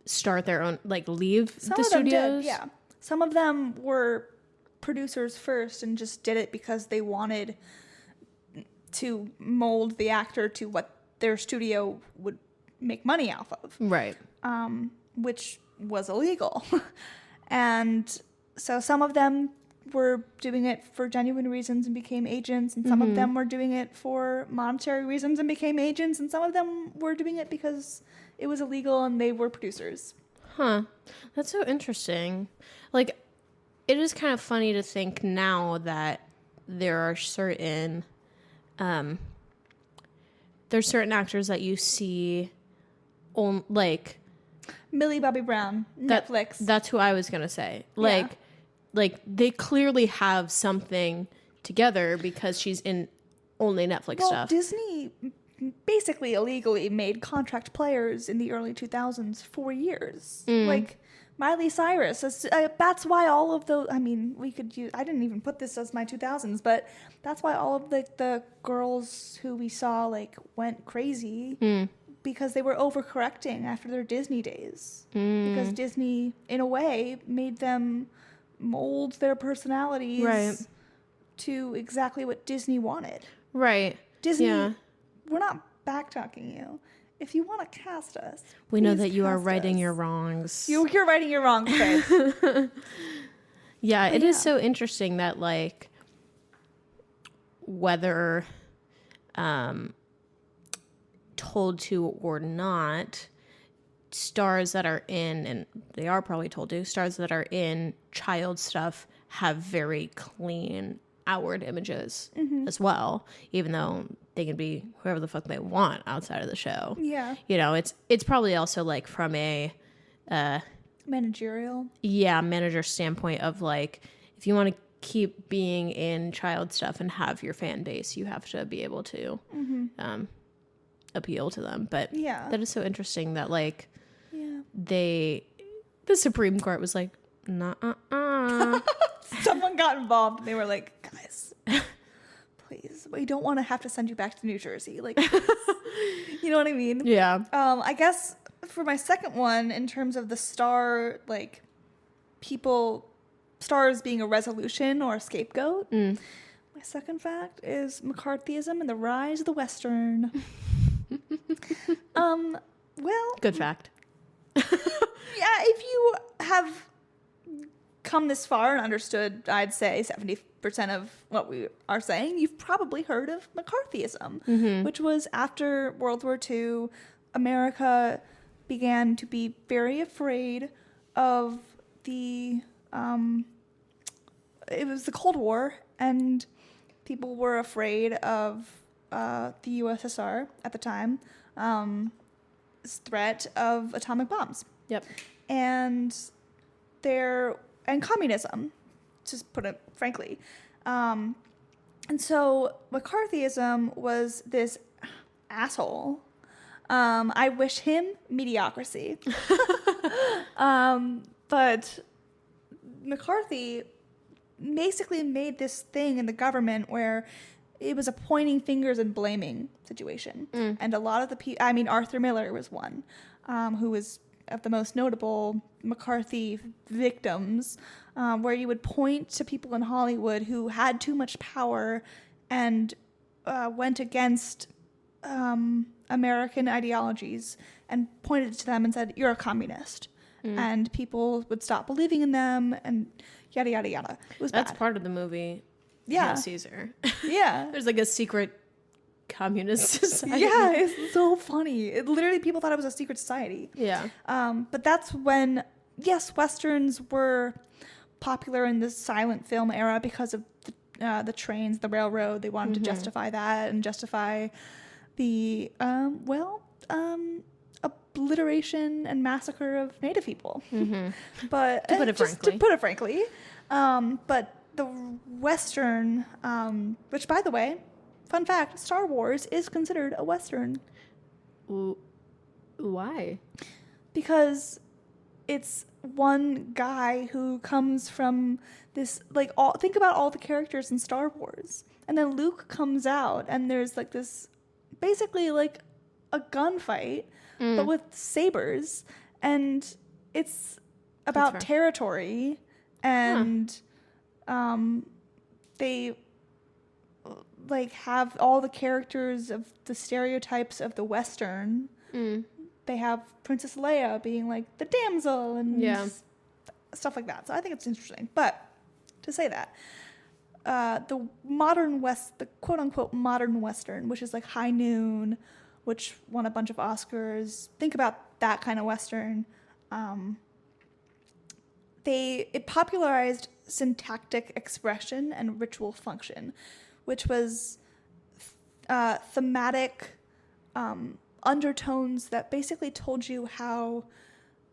start their own, like leave the studios? Yeah. Some of them were producers first and just did it because they wanted to mold the actor to what their studio would make money off of. Right. Which was illegal. And so some of them were doing it for genuine reasons and became agents, and some of them were doing it for monetary reasons and became agents, and some of them were doing it because it was illegal and they were producers. Huh. That's so interesting. Like, it is kind of funny to think now that there are certain there's certain actors that you see on, like Millie Bobby Brown, Netflix. That's who I was gonna say. Like they clearly have something together because she's in only Netflix stuff. Disney basically illegally made contract players in the early 2000s for years. Like Miley Cyrus. That's why all of the, I mean, we could use, I didn't even put this as my 2000s, but that's why all of the girls who we saw like went crazy because they were overcorrecting after their Disney days. Because Disney, in a way, made them mold their personalities to exactly what Disney wanted. Right. Disney, we're not backtalking you. If you want to cast us, we know that you are righting your wrongs. You're righting your wrongs, kids. It is so interesting that, like, whether told to or not, stars that are in, and they are probably told to, stars that are in child stuff have very clean outward images as well, even though they can be whoever the fuck they want outside of the show. Yeah. You know, it's probably also like from a managerial. Yeah, manager standpoint of like, if you want to keep being in child stuff and have your fan base, you have to be able to appeal to them. But that is so interesting that like the Supreme Court was like, nah. Someone got involved and they were like, guys, please, we don't want to have to send you back to New Jersey. Like, you know what I mean? Yeah. I guess for my second one, in terms of the star, like stars being a resolution or a scapegoat, my second fact is McCarthyism and the rise of the Western. Well, good fact. Yeah, if you have come this far and understood, I'd say 70% of what we are saying, you've probably heard of McCarthyism, which was after World War II, America began to be very afraid of it was the Cold War, and people were afraid of the USSR at the time, threat of atomic bombs. Yep. And communism, just put it frankly. And so McCarthyism was this asshole. I wish him mediocrity. But McCarthy basically made this thing in the government where it was a pointing fingers and blaming situation. And a lot of the people, I mean, Arthur Miller was one, who was of the most notable McCarthy victims, where you would point to people in Hollywood who had too much power and went against American ideologies and pointed to them and said, you're a communist. And people would stop believing in them and yada, yada, yada. It was That's bad. part of the movie. Yeah. Caesar. Yeah. There's like a secret communist society. Yeah, it's so funny. Literally, people thought it was a secret society. Yeah. But that's when, yes, Westerns were popular in the silent film era because of the trains, the railroad. They wanted to justify that and justify the, obliteration and massacre of Native people. But to put it frankly. But the Western, which, by the way, fun fact, Star Wars is considered a Western. Ooh. Why? Because it's one guy who comes from this, like, think about all the characters in Star Wars. And then Luke comes out, and there's, like, this, basically, like, a gunfight, but with sabers. And it's about territory, and they, like, have all the characters of the stereotypes of the Western. They have Princess Leia being, like, the damsel and stuff like that. So I think it's interesting. But to say that, the quote-unquote modern Western, which is, like, High Noon, which won a bunch of Oscars. Think about that kind of Western. It popularized syntactic expression and ritual function, which was thematic undertones that basically told you how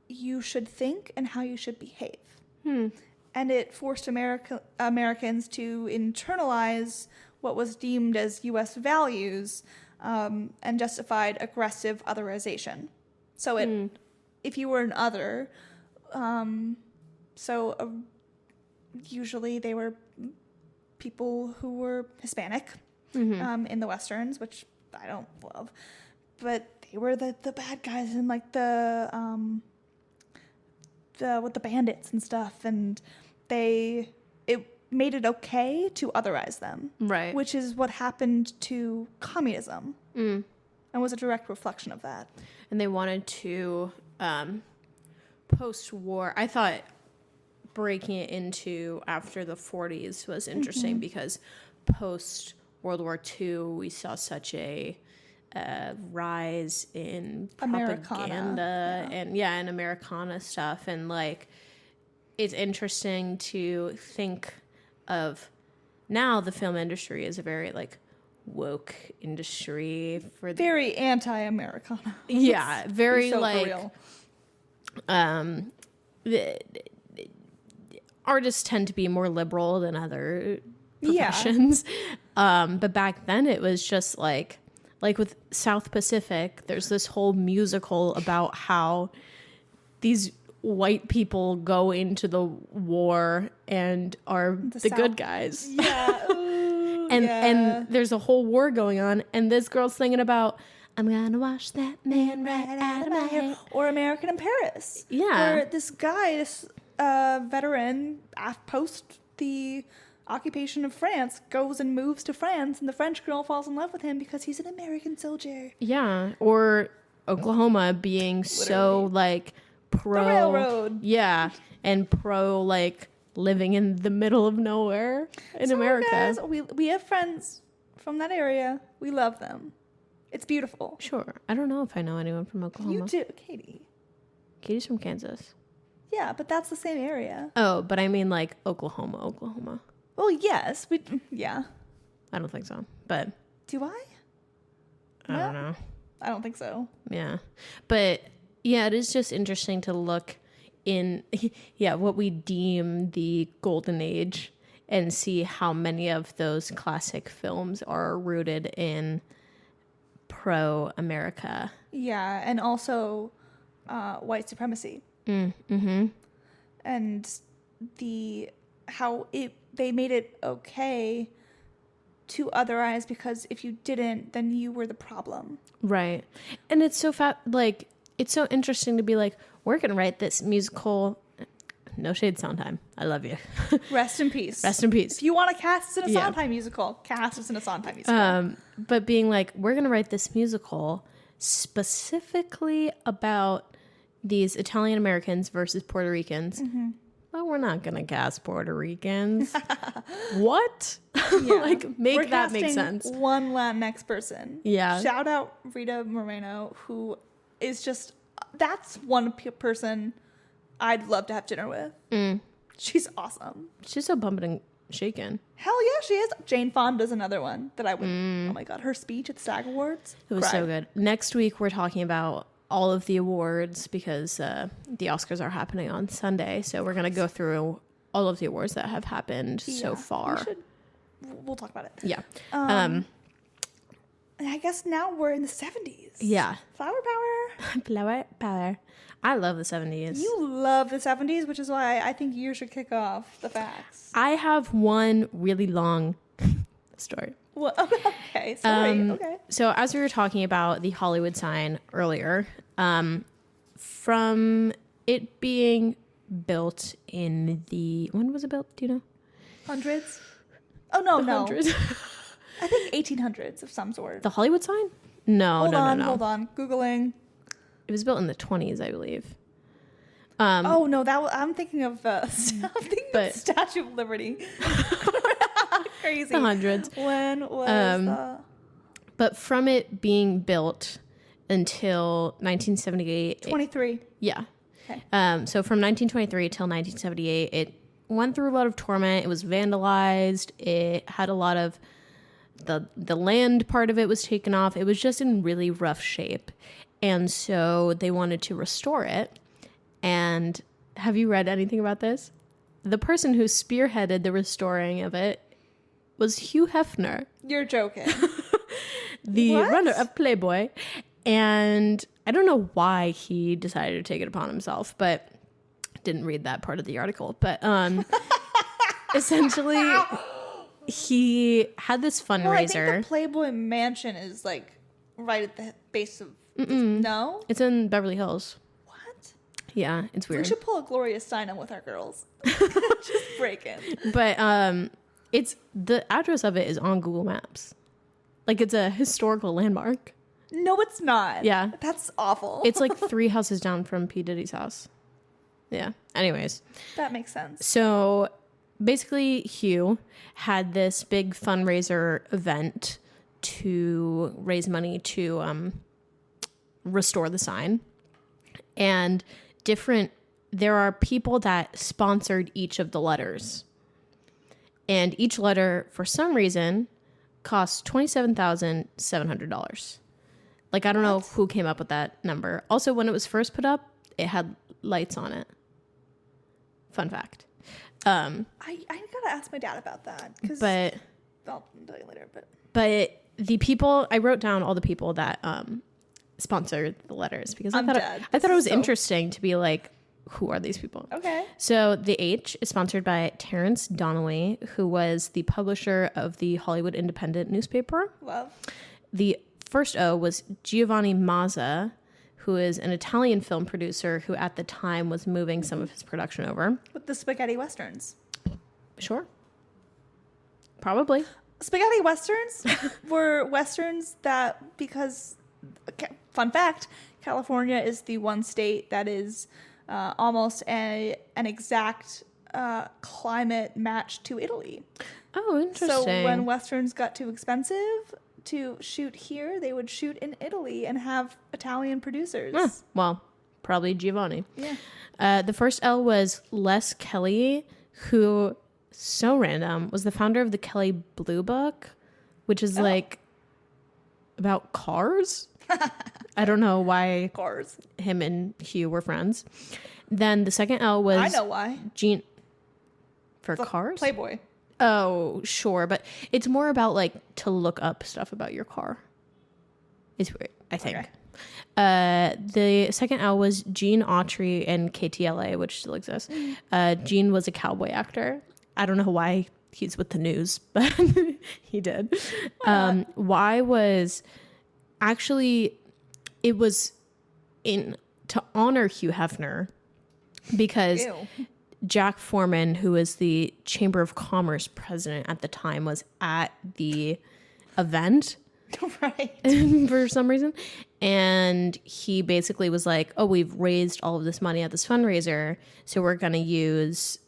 you should think and how you should behave. And it forced Americans to internalize what was deemed as U.S. values and justified aggressive otherization. So if you were an other, usually they were people who were Hispanic in the Westerns, which I don't love. But they were the bad guys and, like, with the bandits and stuff, and it made it okay to otherize them, right? Which is what happened to communism, and was a direct reflection of that. And they wanted to post-war. I thought breaking it into after the 40s was interesting because post World War II, we saw such a rise in propaganda and Americana stuff, and, like, it's interesting to think of now the film industry is a very, like, woke industry for very anti-Americana. Yeah, very so like artists tend to be more liberal than other professions. But back then it was just like with South Pacific, there's this whole musical about how these white people go into the war and are the good guys. Yeah. Ooh, and there's a whole war going on, and this girl's singing about, I'm gonna wash that man right out of my hair. Or American in Paris. Yeah. Where this guy, this veteran, post the occupation of France, goes and moves to France, and the French girl falls in love with him because he's an American soldier. Yeah. Or Oklahoma being so, like, pro... The railroad. Yeah. And pro, like, living in the middle of nowhere in America. Guys, we have friends from that area. We love them. It's beautiful. Sure. I don't know if I know anyone from Oklahoma. You do, Katie. Katie's from Kansas. Yeah, but that's the same area. Oh, but I mean, like, Oklahoma. Well, yes. Yeah. I don't think so, but... Do I? I don't know. I don't think so. Yeah. But, yeah, it is just interesting to look in, what we deem the golden age and see how many of those classic films are rooted in pro-America. Yeah, and also white supremacy. And they made it okay to otherize because if you didn't, then you were the problem. Right. And it's so it's so interesting to be like, we're going to write this musical. No shade, Sondheim. I love you. Rest in peace. Rest in peace. If you want to cast us in a Sondheim musical, cast us in a Sondheim musical. But being like, we're going to write this musical specifically about these Italian Americans versus Puerto Ricans. But we're not going to cast Puerto Ricans. What? Like, we're that make sense. One Latinx person. Yeah. Shout out Rita Moreno, who is just, that's one person I'd love to have dinner with. She's awesome. She's so bumping and shaking. Hell yeah, she is. Jane Fonda's another one that I would, oh my God, her speech at the SAG Awards. It was so good. Next week, we're talking about all of the awards because the Oscars are happening on Sunday. So we're going to go through all of the awards that have happened so far. We'll talk about it. Yeah. I guess now we're in the 70s. Yeah. Flower power. Flower power. I love the 70s. You love the 70s, which is why I think you should kick off the facts. I have one really long story. Well, okay, sorry. Okay. So as we were talking about the Hollywood sign earlier, from it being built in when was it built? Do you know? Hundreds? Oh, no. Hundreds. I think 1800s of some sort. The Hollywood sign? No. Hold on. Googling. It was built in the 20s, I believe. Oh, no, I'm thinking of Statue of Liberty. Crazy. The hundreds. When was But from it being built until 1978. 23. Yeah. Okay. So from 1923 till 1978, it went through a lot of torment. It was vandalized. It had a lot of the land part of it was taken off. It was just in really rough shape. And so they wanted to restore it. And have you read anything about this? The person who spearheaded the restoring of it was Hugh Hefner. You're joking. The What? runner of Playboy. And I don't know why he decided to take it upon himself, but didn't read that part of the article. But essentially, he had this fundraiser. Well, I think the Playboy Mansion is like right at the base of... No? It's in Beverly Hills. What? Yeah, it's weird. We should pull a Gloria Steinem with our girls. Just break in. But it's the address of it is on Google Maps. Like, it's a historical landmark. No, it's not. Yeah. That's awful. It's like 3 houses down from P. Diddy's house. Yeah. Anyways. That makes sense. So basically, Hugh had this big fundraiser event to raise money to restore the sign. And there are people that sponsored each of the letters. And each letter, for some reason, cost $27,700. Like, I don't know who came up with that number. Also, when it was first put up, it had lights on it. Fun fact. I gotta ask my dad about that. But I'll tell you later. But the people, I wrote down all the people that sponsored the letters because I thought it was interesting to be like, who are these people? Okay. So the H is sponsored by Terrence Donnelly, who was the publisher of the Hollywood Independent newspaper. Love. The first O was Giovanni Mazza, who is an Italian film producer who at the time was moving some of his production over. With the spaghetti westerns. Sure. Probably. Spaghetti westerns were westerns that, because, fun fact, California is the one state that is almost an exact climate match to Italy. Oh, interesting. So when westerns got too expensive to shoot here, they would shoot in Italy and have Italian producers. Well, probably Giovanni. Yeah. The first L was Les Kelly, who, so random, was the founder of the Kelly Blue Book, which is like about cars. I don't know why Cars. him and Hugh were friends. Then the second L was... I know why. Gene... For cars? Playboy. Oh, sure. But it's more about, like, to look up stuff about your car. It's weird, I think. Okay. The second L was Gene Autry and KTLA, which still exists. Gene was a cowboy actor. I don't know why he's with the news, but he did. Y was... Actually, it was to honor Hugh Hefner because Jack Foreman, who was the Chamber of Commerce president at the time, was at the event. Right. For some reason. And he basically was like, oh, we've raised all of this money at this fundraiser, so we're going to use...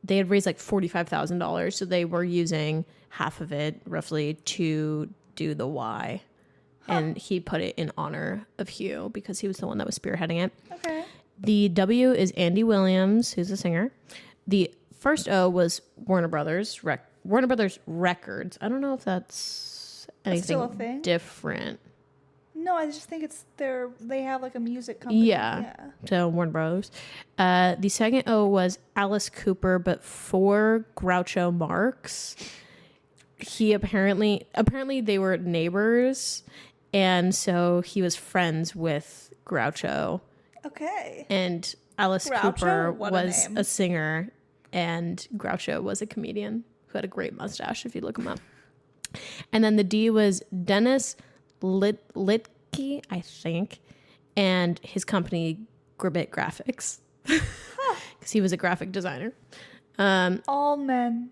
They had raised like $45,000, so they were using half of it, roughly, to do the Y. And he put it in honor of Hugh because he was the one that was spearheading it. Okay. The W is Andy Williams, who's a singer. The first O was Warner Brothers Records. I don't know if that's anything still a thing? different. No, I just think they have like a music company. Yeah. So Warner Brothers. The second O was Alice Cooper, but for Groucho Marx. he apparently they were neighbors, and so he was friends with Groucho. Okay. And Alice Groucho? Cooper What a was name. a singer, and Groucho was a comedian who had a great mustache if you look him up. And then the D was Dennis Litke, I think, and his company Gribbet Graphics, because he was a graphic designer. All men.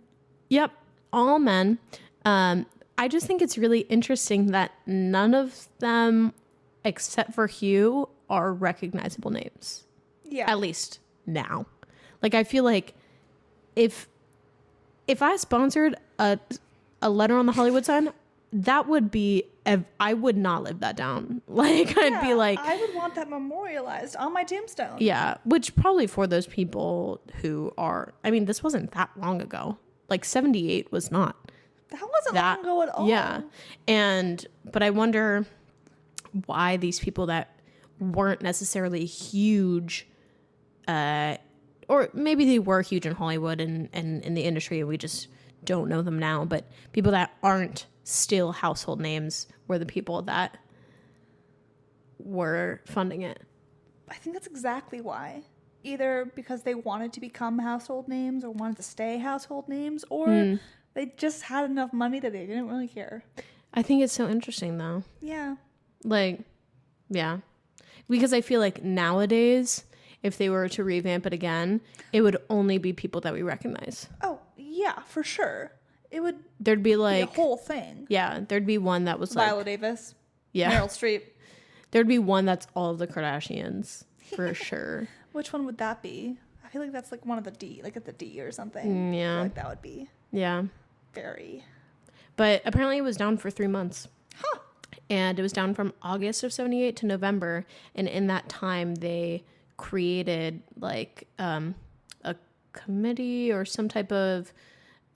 Yep, all men. I just think it's really interesting that none of them, except for Hugh, are recognizable names. Yeah. At least now. Like, I feel like if I sponsored a letter on the Hollywood sign, that would be, I would not live that down. Like, I'd be like, I would want that memorialized on my tombstone. yeah, which probably for those people who are, I mean, this wasn't that long ago. Like 78 was not. That wasn't long ago at all. Yeah. But I wonder why these people that weren't necessarily huge, or maybe they were huge in Hollywood and in the industry, and we just don't know them now, but people that aren't still household names were the people that were funding it. I think that's exactly why. Either because they wanted to become household names or wanted to stay household names, or they just had enough money that they didn't really care. I think it's so interesting though. Yeah. Like, yeah. Because I feel like nowadays, if they were to revamp it again, it would only be people that we recognize. Oh, yeah, for sure. It would There'd be like be a whole thing. Yeah, there'd be one that was like Viola Davis. Yeah. Meryl Streep. There'd be one that's all of the Kardashians for sure. Which one would that be? I feel like that's like one of the D, like at the D or something. I Yeah. feel like that would be Yeah. very. But apparently it was down for 3 months. Huh. And it was down from August of 78 to November. And in that time, they created like a committee or some type of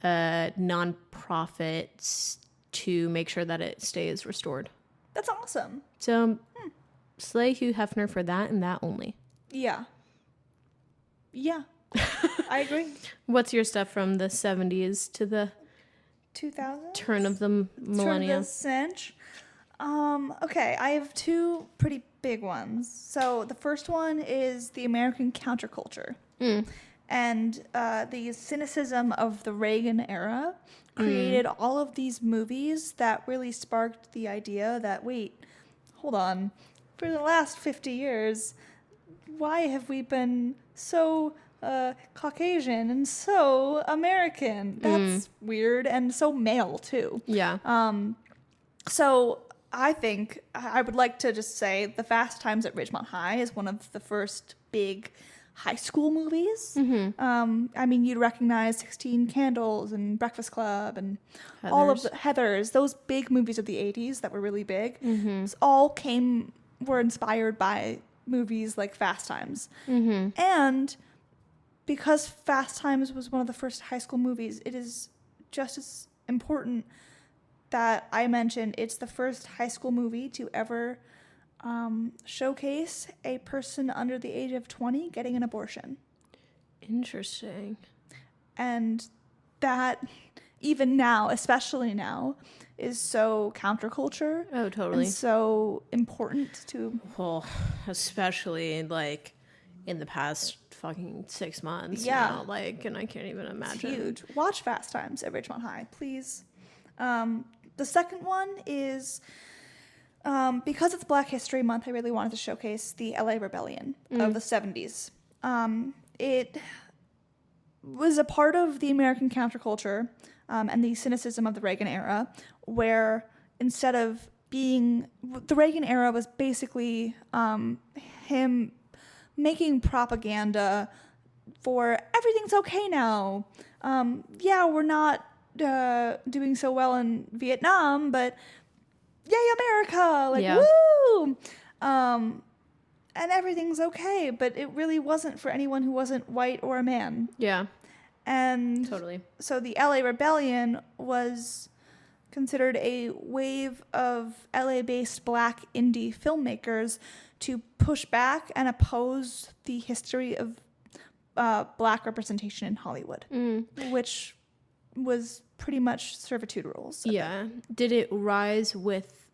non-profit to make sure that it stays restored. That's awesome. So slay Hugh Hefner for that and that only. Yeah. Yeah. I agree. What's your stuff from the 70s to the 2000? turn of the Turn millennium? of the cinch. Okay, I have two pretty big ones. So the first one is the American counterculture. And the cynicism of the Reagan era created all of these movies that really sparked the idea that, wait, hold on, for the last 50 years, why have we been so Caucasian and so American? That's weird, and so male, too. Yeah. So I think I would like to just say The Fast Times at Ridgemont High is one of the first big high school movies. I mean, you'd recognize 16 Candles and Breakfast Club and all of the Heathers, those big movies of the 80s that were really big. All were inspired by movies like Fast Times. And because Fast Times was one of the first high school movies, it is just as important that I mentioned it's the first high school movie to ever showcase a person under the age of 20 getting an abortion. Interesting. And that, even now, especially now, is so counterculture. Oh, totally. And so important to... Well, especially like in the past fucking 6 months. Yeah. Now, like, and I can't even imagine. It's huge. Watch Fast Times at Ridgemont High, please. The second one is... because it's Black History Month, I really wanted to showcase the LA Rebellion of the 70s. It was a part of the American counterculture and the cynicism of the Reagan era, where instead of being... The Reagan era was basically him making propaganda for everything's okay now. Yeah, we're not doing so well in Vietnam, but... Yay, America! Like, woo! And everything's okay, but it really wasn't for anyone who wasn't white or a man. Yeah. And Totally. So the LA Rebellion was considered a wave of LA-based Black indie filmmakers to push back and oppose the history of Black representation in Hollywood, which was pretty much servitude rules. Yeah. Did it rise with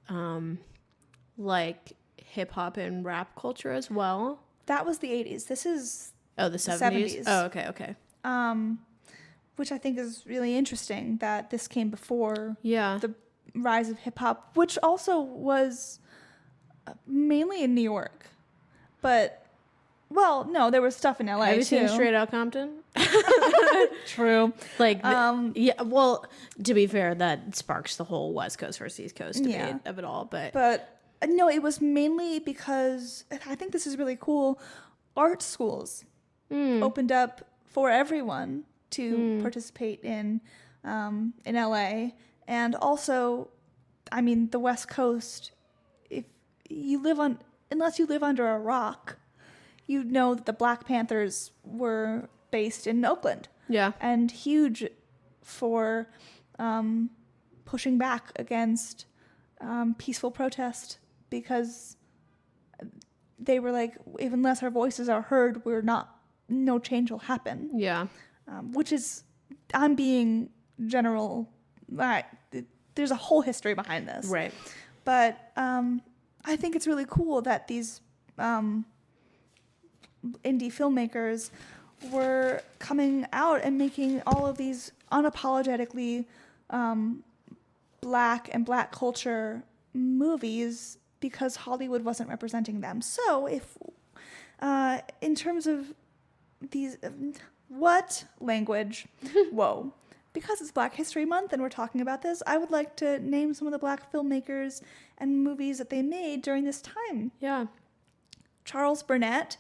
like hip hop and rap culture as well? That was the 80s. This is the 70s? Oh, okay. Which I think is really interesting that this came before Yeah. the rise of hip hop, which also was mainly in New York. But, well, no, there was stuff in LA Have you too. seen Straight Outta Compton? True. Like, yeah, well, to be fair, that sparks the whole West Coast versus East Coast debate of it all. But no, it was mainly because, I think this is really cool, art schools opened up for everyone to participate in LA. And also, I mean, the West Coast, unless you live under a rock, you know that the Black Panthers were based in Oakland. yeah. And huge for pushing back against peaceful protest, because they were like, even unless our voices are heard, no change will happen. Yeah. Which is, I'm being general. There's a whole history behind this. Right. But I think it's really cool that these indie filmmakers were coming out and making all of these unapologetically black and black culture movies, because Hollywood wasn't representing them. So if, in terms of these, what language? Whoa. Because it's Black History Month and we're talking about this, I would like to name some of the black filmmakers and movies that they made during this time. Yeah. Charles Burnett,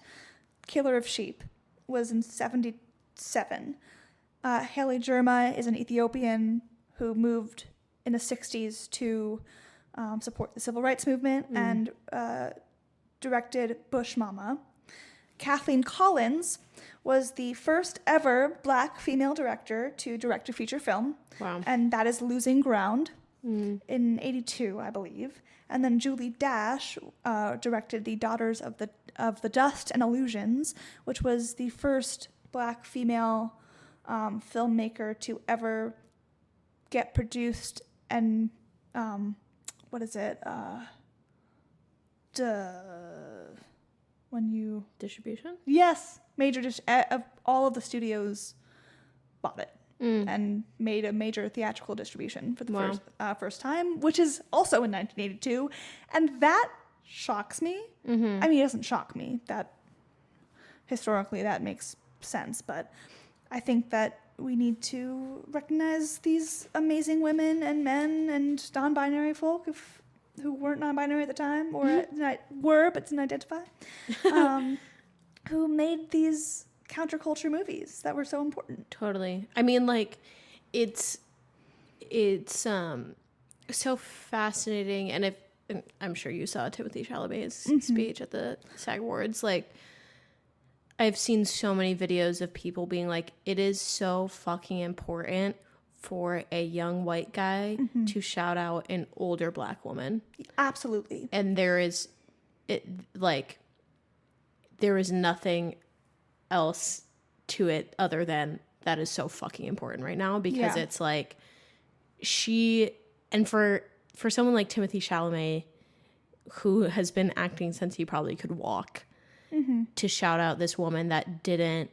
Killer of Sheep, was in 1977. Haley Germa is an Ethiopian who moved in the 1960s to support the civil rights movement and directed Bush Mama. Kathleen Collins was the first ever black female director to direct a feature film. Wow. And that is Losing Ground in 1982, I believe. And then Julie Dash directed The Daughters of the Dust and Illusions, which was the first black female filmmaker to ever get produced and Distribution? Yes, of all of the studios bought it and made a major theatrical distribution for the first time, which is also in 1982, and that shocks me. I mean, it doesn't shock me. That historically that makes sense, but I think that we need to recognize these amazing women and men and non-binary folk who weren't non-binary at the time, or were but didn't identify, who made these counterculture movies that were so important. Totally. I mean, like, it's so fascinating, and I'm sure you saw Timothée Chalamet's speech at the SAG Awards. Like, I've seen so many videos of people being like, it is so fucking important for a young white guy to shout out an older black woman. Absolutely. And there is nothing else to it other than that is so fucking important right now, because it's like and for someone like Timothée Chalamet, who has been acting since he probably could walk, to shout out this woman that didn't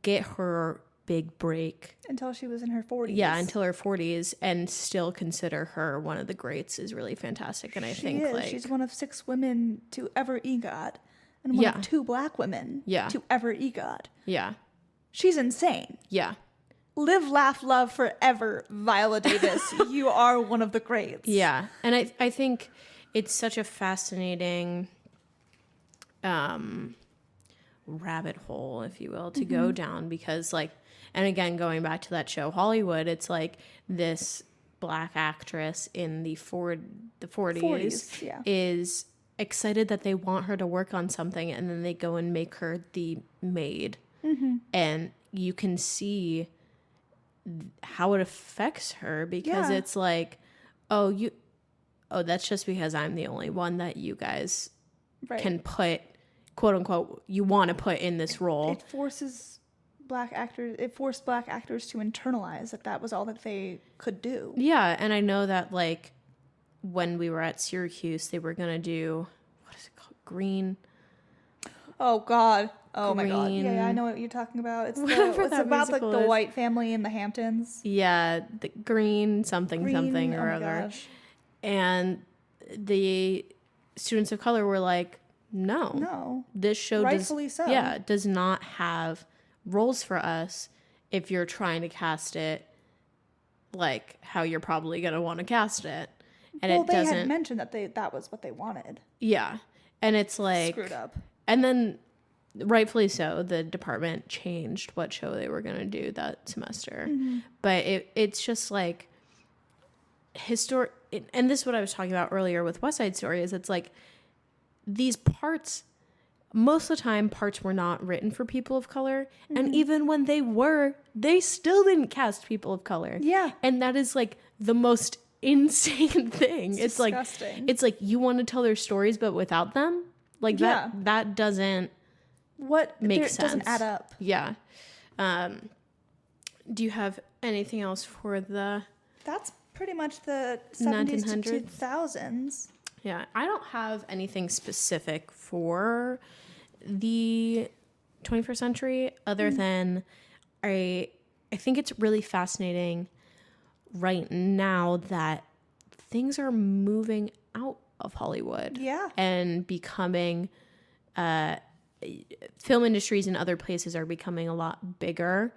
get her big break until she was in her 40s. Yeah, until her 40s, and still consider her one of the greats is really fantastic. And I think she's one of 6 women to ever EGOT, and one of 2 black women to ever EGOT. Yeah. She's insane. Yeah. Live, laugh, love forever, Viola Davis. You are one of the greats. Yeah. And I think it's such a fascinating rabbit hole, if you will, to go down, because and again, going back to that show Hollywood, it's like this black actress in the 40s is excited that they want her to work on something, and then they go and make her the maid. And you can see how it affects her, because it's like, oh, that's just because I'm the only one that you guys can put, quote unquote, you want to put in this role. It forces it forced black actors to internalize that was all that they could do. Yeah, and I know that, like, when we were at Syracuse, they were going to do, what is it called? Green. Oh, God. Oh, my God. Yeah, I know what you're talking about. It's about, like, the white family in the Hamptons. Yeah, the Green something or other. Gosh. And the students of color were like, no. This show rightfully so. Yeah, does not have roles for us if you're trying to cast it like how you're probably going to want to cast it. And they had mentioned that was what they wanted. Yeah. And it's like screwed up. And then rightfully so, the department changed what show they were going to do that semester. Mm-hmm. But it's just like and this is what I was talking about earlier with West Side Story, is it's like these parts, most of the time parts were not written for people of color. Mm-hmm. And even when they were, they still didn't cast people of color. Yeah. And that is like the most insane thing. It's disgusting. Like, it's like you want to tell their stories, but without them, like that doesn't make sense. It doesn't add up. Yeah. Do you have anything else for That's pretty much the 70s to 2000s. Yeah, I don't have anything specific for the 21st century other than I think it's really fascinating right now that things are moving out of Hollywood. Yeah. And becoming film industries in other places are becoming a lot bigger.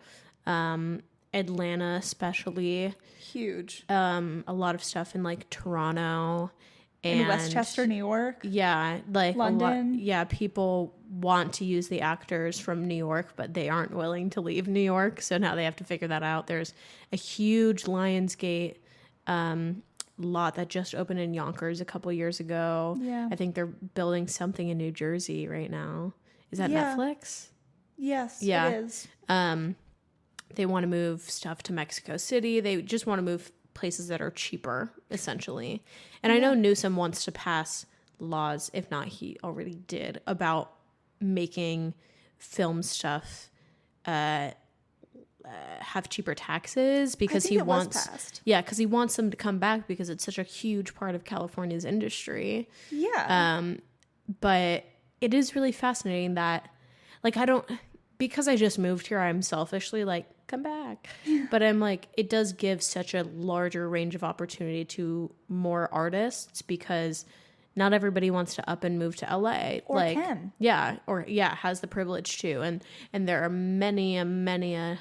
Atlanta especially. Huge. A lot of stuff in like Toronto and in Westchester, New York. Yeah, like London. People want to use the actors from New York, but they aren't willing to leave New York, so now they have to figure that out. There's a huge Lionsgate lot that just opened in Yonkers a couple years ago. Yeah. I think they're building something in New Jersey right now. Is that Netflix? Yes, yeah. It is. They want to move stuff to Mexico City. They just want to move places that are cheaper, essentially. And I know Newsom wants to pass laws, if not he already did, about making film stuff have cheaper taxes because he wants because he wants them to come back because it's such a huge part of California's industry. Yeah. But it is really fascinating that, like, because I just moved here, I'm selfishly like, come back. But I'm like, it does give such a larger range of opportunity to more artists because not everybody wants to up and move to LA. Or like, can. Yeah. Or has the privilege to. And there are many a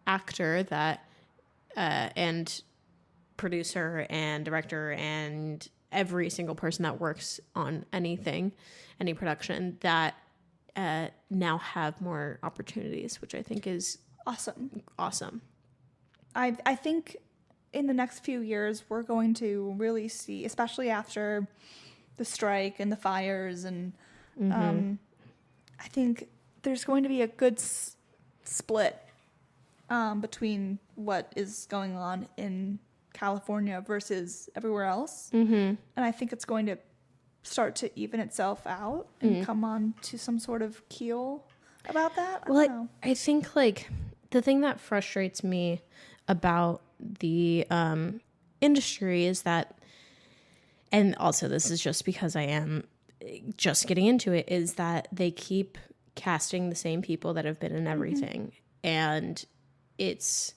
actor that and producer and director and every single person that works on any production that now have more opportunities, which I think is awesome. I think in the next few years we're going to really see, especially after the strike and the fires, and I think there's going to be a good split between what is going on in California versus everywhere else. And I think it's going to start to even itself out and come on to some sort of keel about that. I think like the thing that frustrates me about the industry is that, and also this is just because I am just getting into it, is that they keep casting the same people that have been in everything. And it's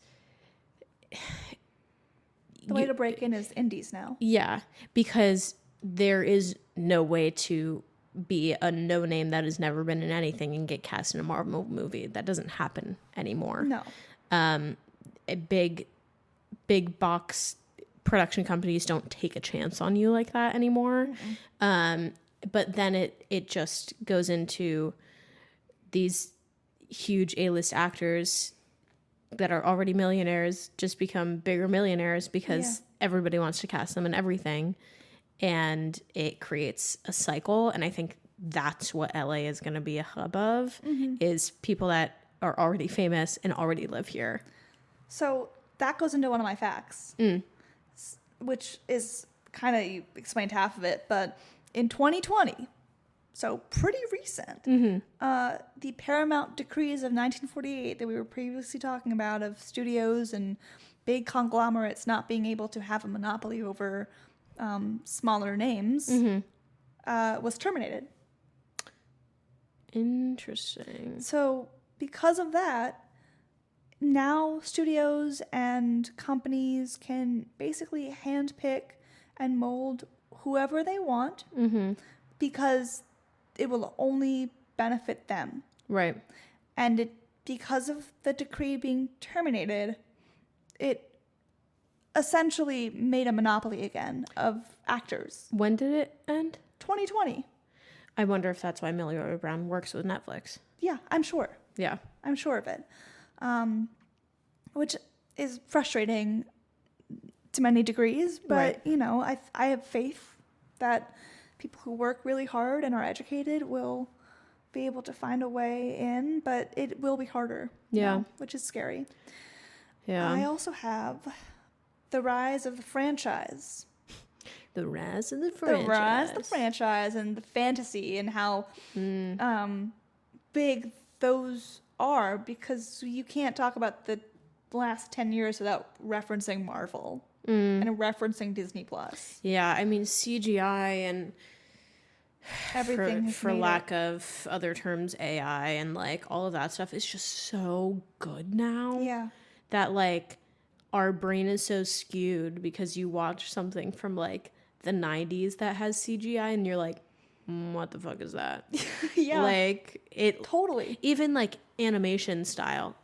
the way to break in is indies now. Yeah, because there is no way to be a no name that has never been in anything and get cast in a Marvel movie. That doesn't happen anymore. No. A big box production companies don't take a chance on you like that anymore. But then it just goes into these huge A-list actors that are already millionaires just become bigger millionaires because everybody wants to cast them in everything. And it creates a cycle. And I think that's what LA is going to be a hub of, is people that are already famous and already live here. So that goes into one of my facts, which is kind of, you explained half of it, but in 2020, so pretty recent. The Paramount decrees of 1948 that we were previously talking about, of studios and big conglomerates not being able to have a monopoly over smaller names, was terminated. Interesting. So because of that, now studios and companies can basically handpick and mold whoever they want, because it will only benefit them. Right. And because of the decree being terminated, it essentially made a monopoly again of actors. When did it end? 2020. I wonder if that's why Millie Bobby Brown works with Netflix. Yeah, I'm sure. Yeah. I'm sure of it. Which is frustrating to many degrees, but Right. you know, I have faith that people who work really hard and are educated will be able to find a way in, but it will be harder. Yeah. Which is scary. Yeah. I also have the rise of the franchise. The rise of the franchise. The rise of the franchise and the fantasy and how big those are, because you can't talk about the last 10 years without referencing Marvel and referencing Disney Plus. Yeah, I mean CGI and Everything for lack of other terms, AI and like all of that stuff is just so good now. Yeah. That like our brain is so skewed because you watch something from like the 90s that has CGI and you're like, what the fuck is that? Yeah. Like it Totally. even like animation style.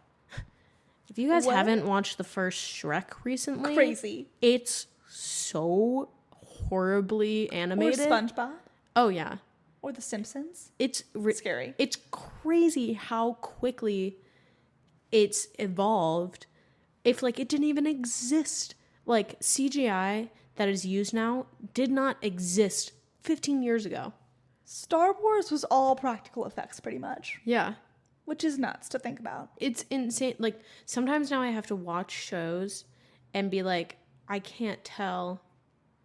If you guys haven't watched the first Shrek recently, Crazy. It's so horribly animated. Or SpongeBob. Oh yeah. Or The Simpsons. It's Scary. It's crazy how quickly it's evolved. If like it didn't even exist. Like CGI that is used now did not exist 15 years ago. Star Wars was all practical effects pretty much, Yeah. which is nuts to think about. It's insane. Like sometimes now I have to watch shows and be like, I can't tell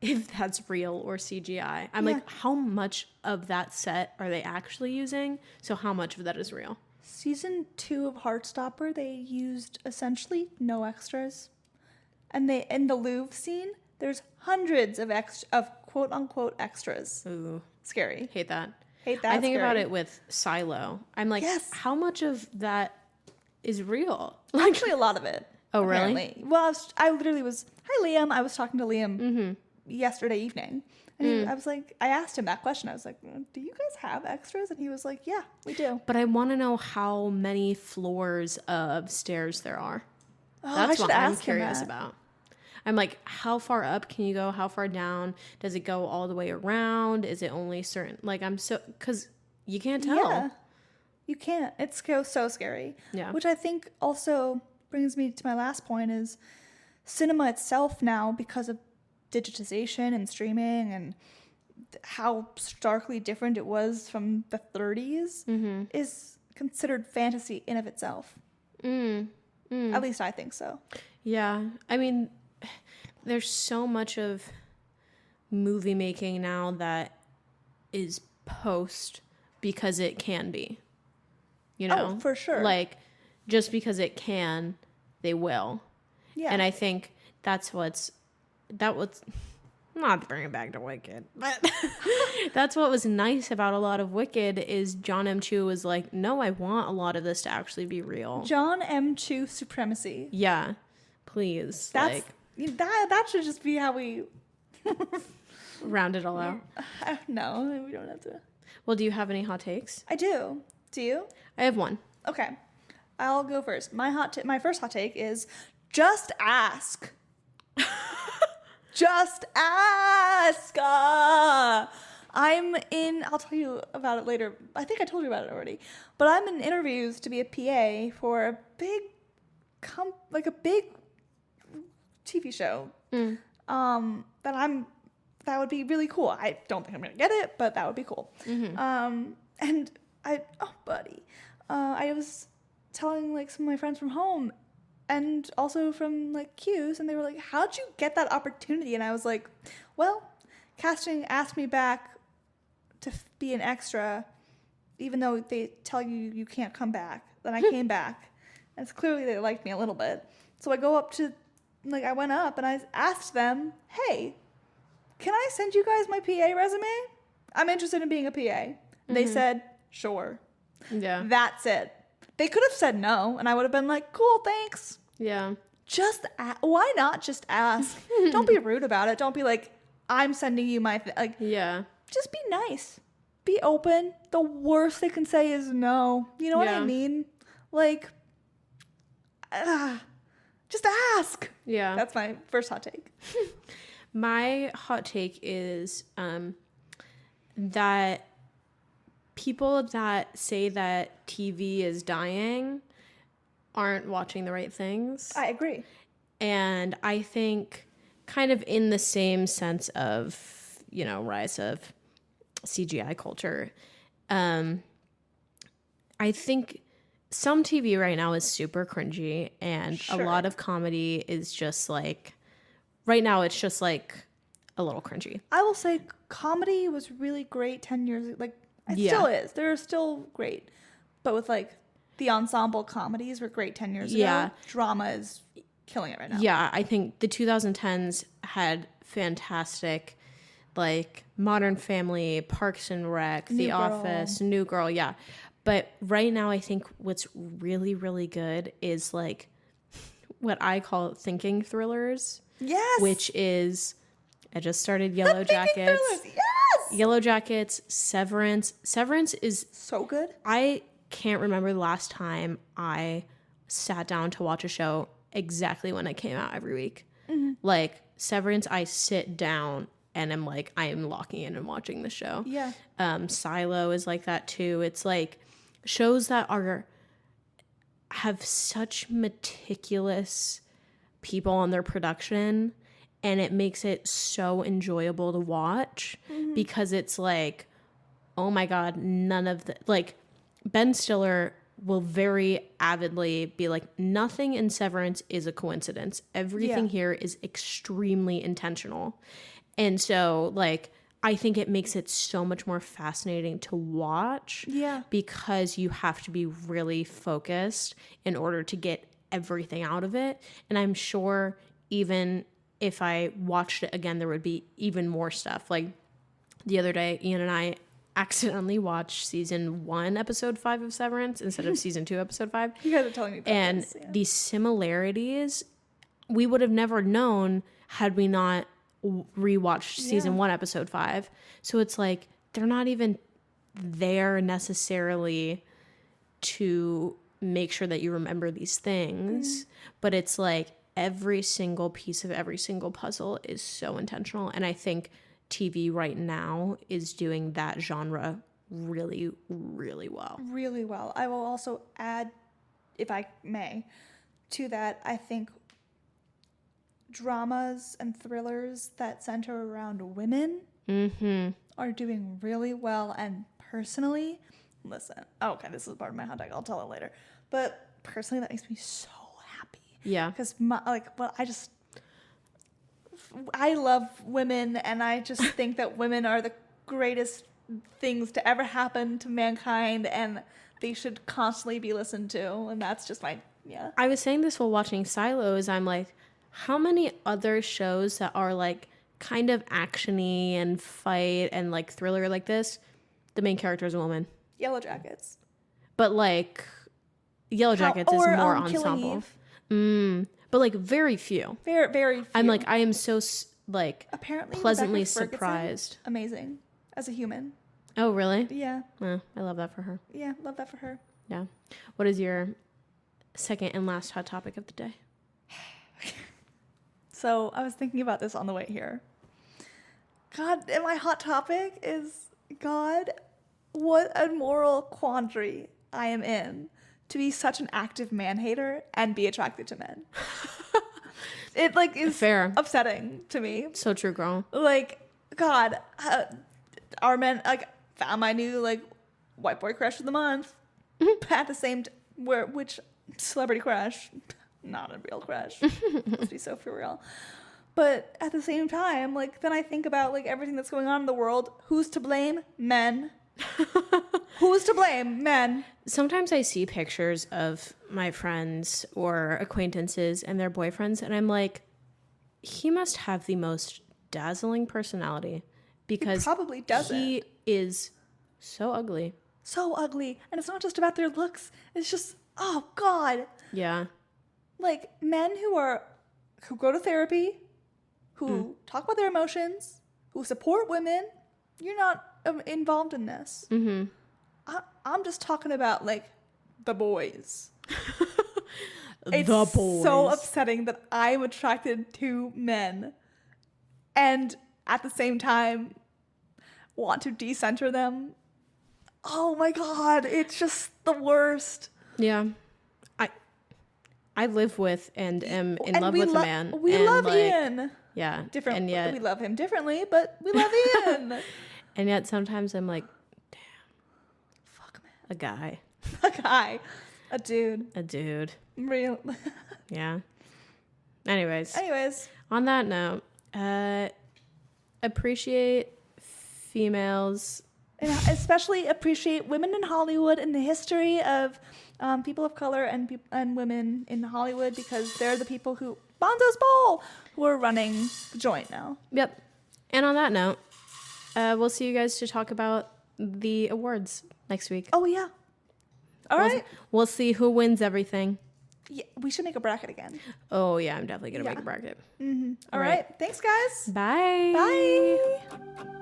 if that's real or CGI. I'm like, how much of that set are they actually using? So how much of that is real? Season 2 of Heartstopper, they used essentially no extras. And they in the Louvre scene, there's hundreds of quote unquote extras. Ooh, Scary. hate that. Hate that. I think about scary. it with Silo. I'm like, Yes. how much of that is real? Actually, a lot of it. Oh, really? Apparently. Well, I literally was. Hi, Liam. I was talking to Liam yesterday evening, and I was like, I asked him that question. I was like, "Do you guys have extras?" And he was like, "Yeah, we do." But I want to know how many floors of stairs there are. Oh, That's I what should I'm ask him curious that. about. I'm like, how far up can you go? How far down? Does it go all the way around? Is it only certain? Like, because you can't tell. Yeah, you can't. It's so scary. Yeah. Which I think also brings me to my last point is cinema itself now, because of digitization and streaming and how starkly different it was from the 30s, is considered fantasy in of itself. At least I think so. Yeah. I mean, there's so much of movie making now that is post because it can be. You know? Oh, for sure. Like, just because it can, they will. Yeah. And I think that was not to bring it back to Wicked, but that's what was nice about a lot of Wicked is John M. Chu was like, no, I want a lot of this to actually be real. John M. Chu supremacy. Yeah, please. That should just be how we round it all out. No, we don't have to. Well, do you have any hot takes? I do. Do you? I have one. Okay. I'll go first. My first hot take is just ask. Just ask. I'll tell you about it later. I think I told you about it already. But I'm in interviews to be a PA for a big TV show. That would be really cool. I don't think I'm gonna get it, but that would be cool. And I was telling like some of my friends from home and also from like Q's, and they were like, how'd you get that opportunity? And I was like, well, casting asked me back to be an extra, even though they tell you you can't come back. Then I came back. And it's clearly they liked me a little bit. So I go up to, like, I went up and I asked them, hey, can I send you guys my PA resume? I'm interested in being a PA. And they said, sure. Yeah. That's it. They could have said no, and I would have been like, cool, thanks. Yeah. Why not just ask? Don't be rude about it. Don't be like, I'm sending you my yeah. Just be nice. Be open. The worst they can say is no. You know what I mean? Like, just ask. Yeah. That's my first hot take. My hot take is that people that say that TV is dying aren't watching the right things. I agree. And I think kind of in the same sense of, rise of CGI culture, I think some TV right now is super cringy, and a lot of comedy is just like, right now it's just like a little cringy. I will say comedy was really great 10 years ago. Like, it still is. They're still great. But with like the ensemble comedies were great 10 years ago. Drama is killing it right now. Yeah, I think the 2010s had fantastic, like Modern Family, Parks and Rec, The Office, New Girl, yeah. But right now I think what's really, really good is like what I call thinking thrillers. Yes. Which is, I just started Yellow Jackets. Yes. Yellow Jackets, Severance. Severance is so good. I can't remember the last time I sat down to watch a show exactly when it came out every week. Mm-hmm. Like Severance, I sit down and I'm like, I am locking in and watching the show. Yeah. Silo is like that too. It's like shows that have such meticulous people on their production, and it makes it so enjoyable to watch because it's like, oh my God, none of the, like, Ben Stiller will very avidly be like, nothing in Severance is a coincidence. Everything here is extremely intentional. And so, like, I think it makes it so much more fascinating to watch. Yeah. Because you have to be really focused in order to get everything out of it. And I'm sure even if I watched it again, there would be even more stuff. Like the other day, Ian and I accidentally watched season 1, episode 5 of Severance instead of season 2, episode 5. You guys are telling me about and this. Yeah. These similarities we would have never known had we not rewatched season 1, episode 5. So it's like they're not even there necessarily to make sure that you remember these things, but it's like every single piece of every single puzzle is so intentional. And I think TV right now is doing that genre really, really well. Really well. I will also add, if I may, to that, I think dramas and thrillers that center around women are doing really well. And personally, listen, okay, this is part of my hot take. I'll tell it later. But personally, that makes me so happy. Yeah. Because, I love women, and I just think that women are the greatest things to ever happen to mankind, and they should constantly be listened to. And that's just I was saying this while watching Silos. I'm like, how many other shows that are like kind of actiony and fight and like thriller like this, the main character is a woman? Yellow Jackets. But like Yellow Jackets is more ensemble. But like very few. Very, very few. I'm like, I am so like apparently pleasantly Rebecca Ferguson, surprised. Amazing as a human. Oh, really? Yeah. I love that for her. Yeah, love that for her. Yeah. What is your second and last hot topic of the day? So I was thinking about this on the way here. God, and my hot topic is, God, what a moral quandary I am in to be such an active man-hater and be attracted to men. It like is fair, upsetting to me. So true, girl. Like, God, our men, like, found my new like white boy crush of the month. At the same which celebrity crush, not a real crush. Let's be so for real. But at the same time, like, then I think about, like, everything that's going on in the world. Who's to blame? Men. Who's to blame? Men. Sometimes I see pictures of my friends or acquaintances and their boyfriends, and I'm like, he must have the most dazzling personality because he probably doesn't. He is so ugly. So ugly. And it's not just about their looks. It's just, oh, God. Yeah. Like, men who go to therapy, who talk about their emotions, who support women, you're not involved in this. Mm-hmm. I'm just talking about, like, the boys. It's the boys. So upsetting that I'm attracted to men and at the same time want to decenter them. Oh my God, it's just the worst. Yeah. I live with and am in love with a man. We love Ian. Yeah. Different. And yet, we love him differently, but we love Ian. And yet sometimes I'm like, damn. Fuck, man. A guy. A guy. A dude. A dude. Real. Yeah. Anyways. On that note, appreciate females. And especially appreciate women in Hollywood and the history of people of color and women in Hollywood, because they're the people who, Bonzo's Bowl, who are running the joint now. Yep. And on that note, we'll see you guys to talk about the awards next week. Oh, yeah. All right. We'll see who wins everything. Yeah, we should make a bracket again. Oh, yeah. I'm definitely going to make a bracket. Mm-hmm. All right. Thanks, guys. Bye. Bye.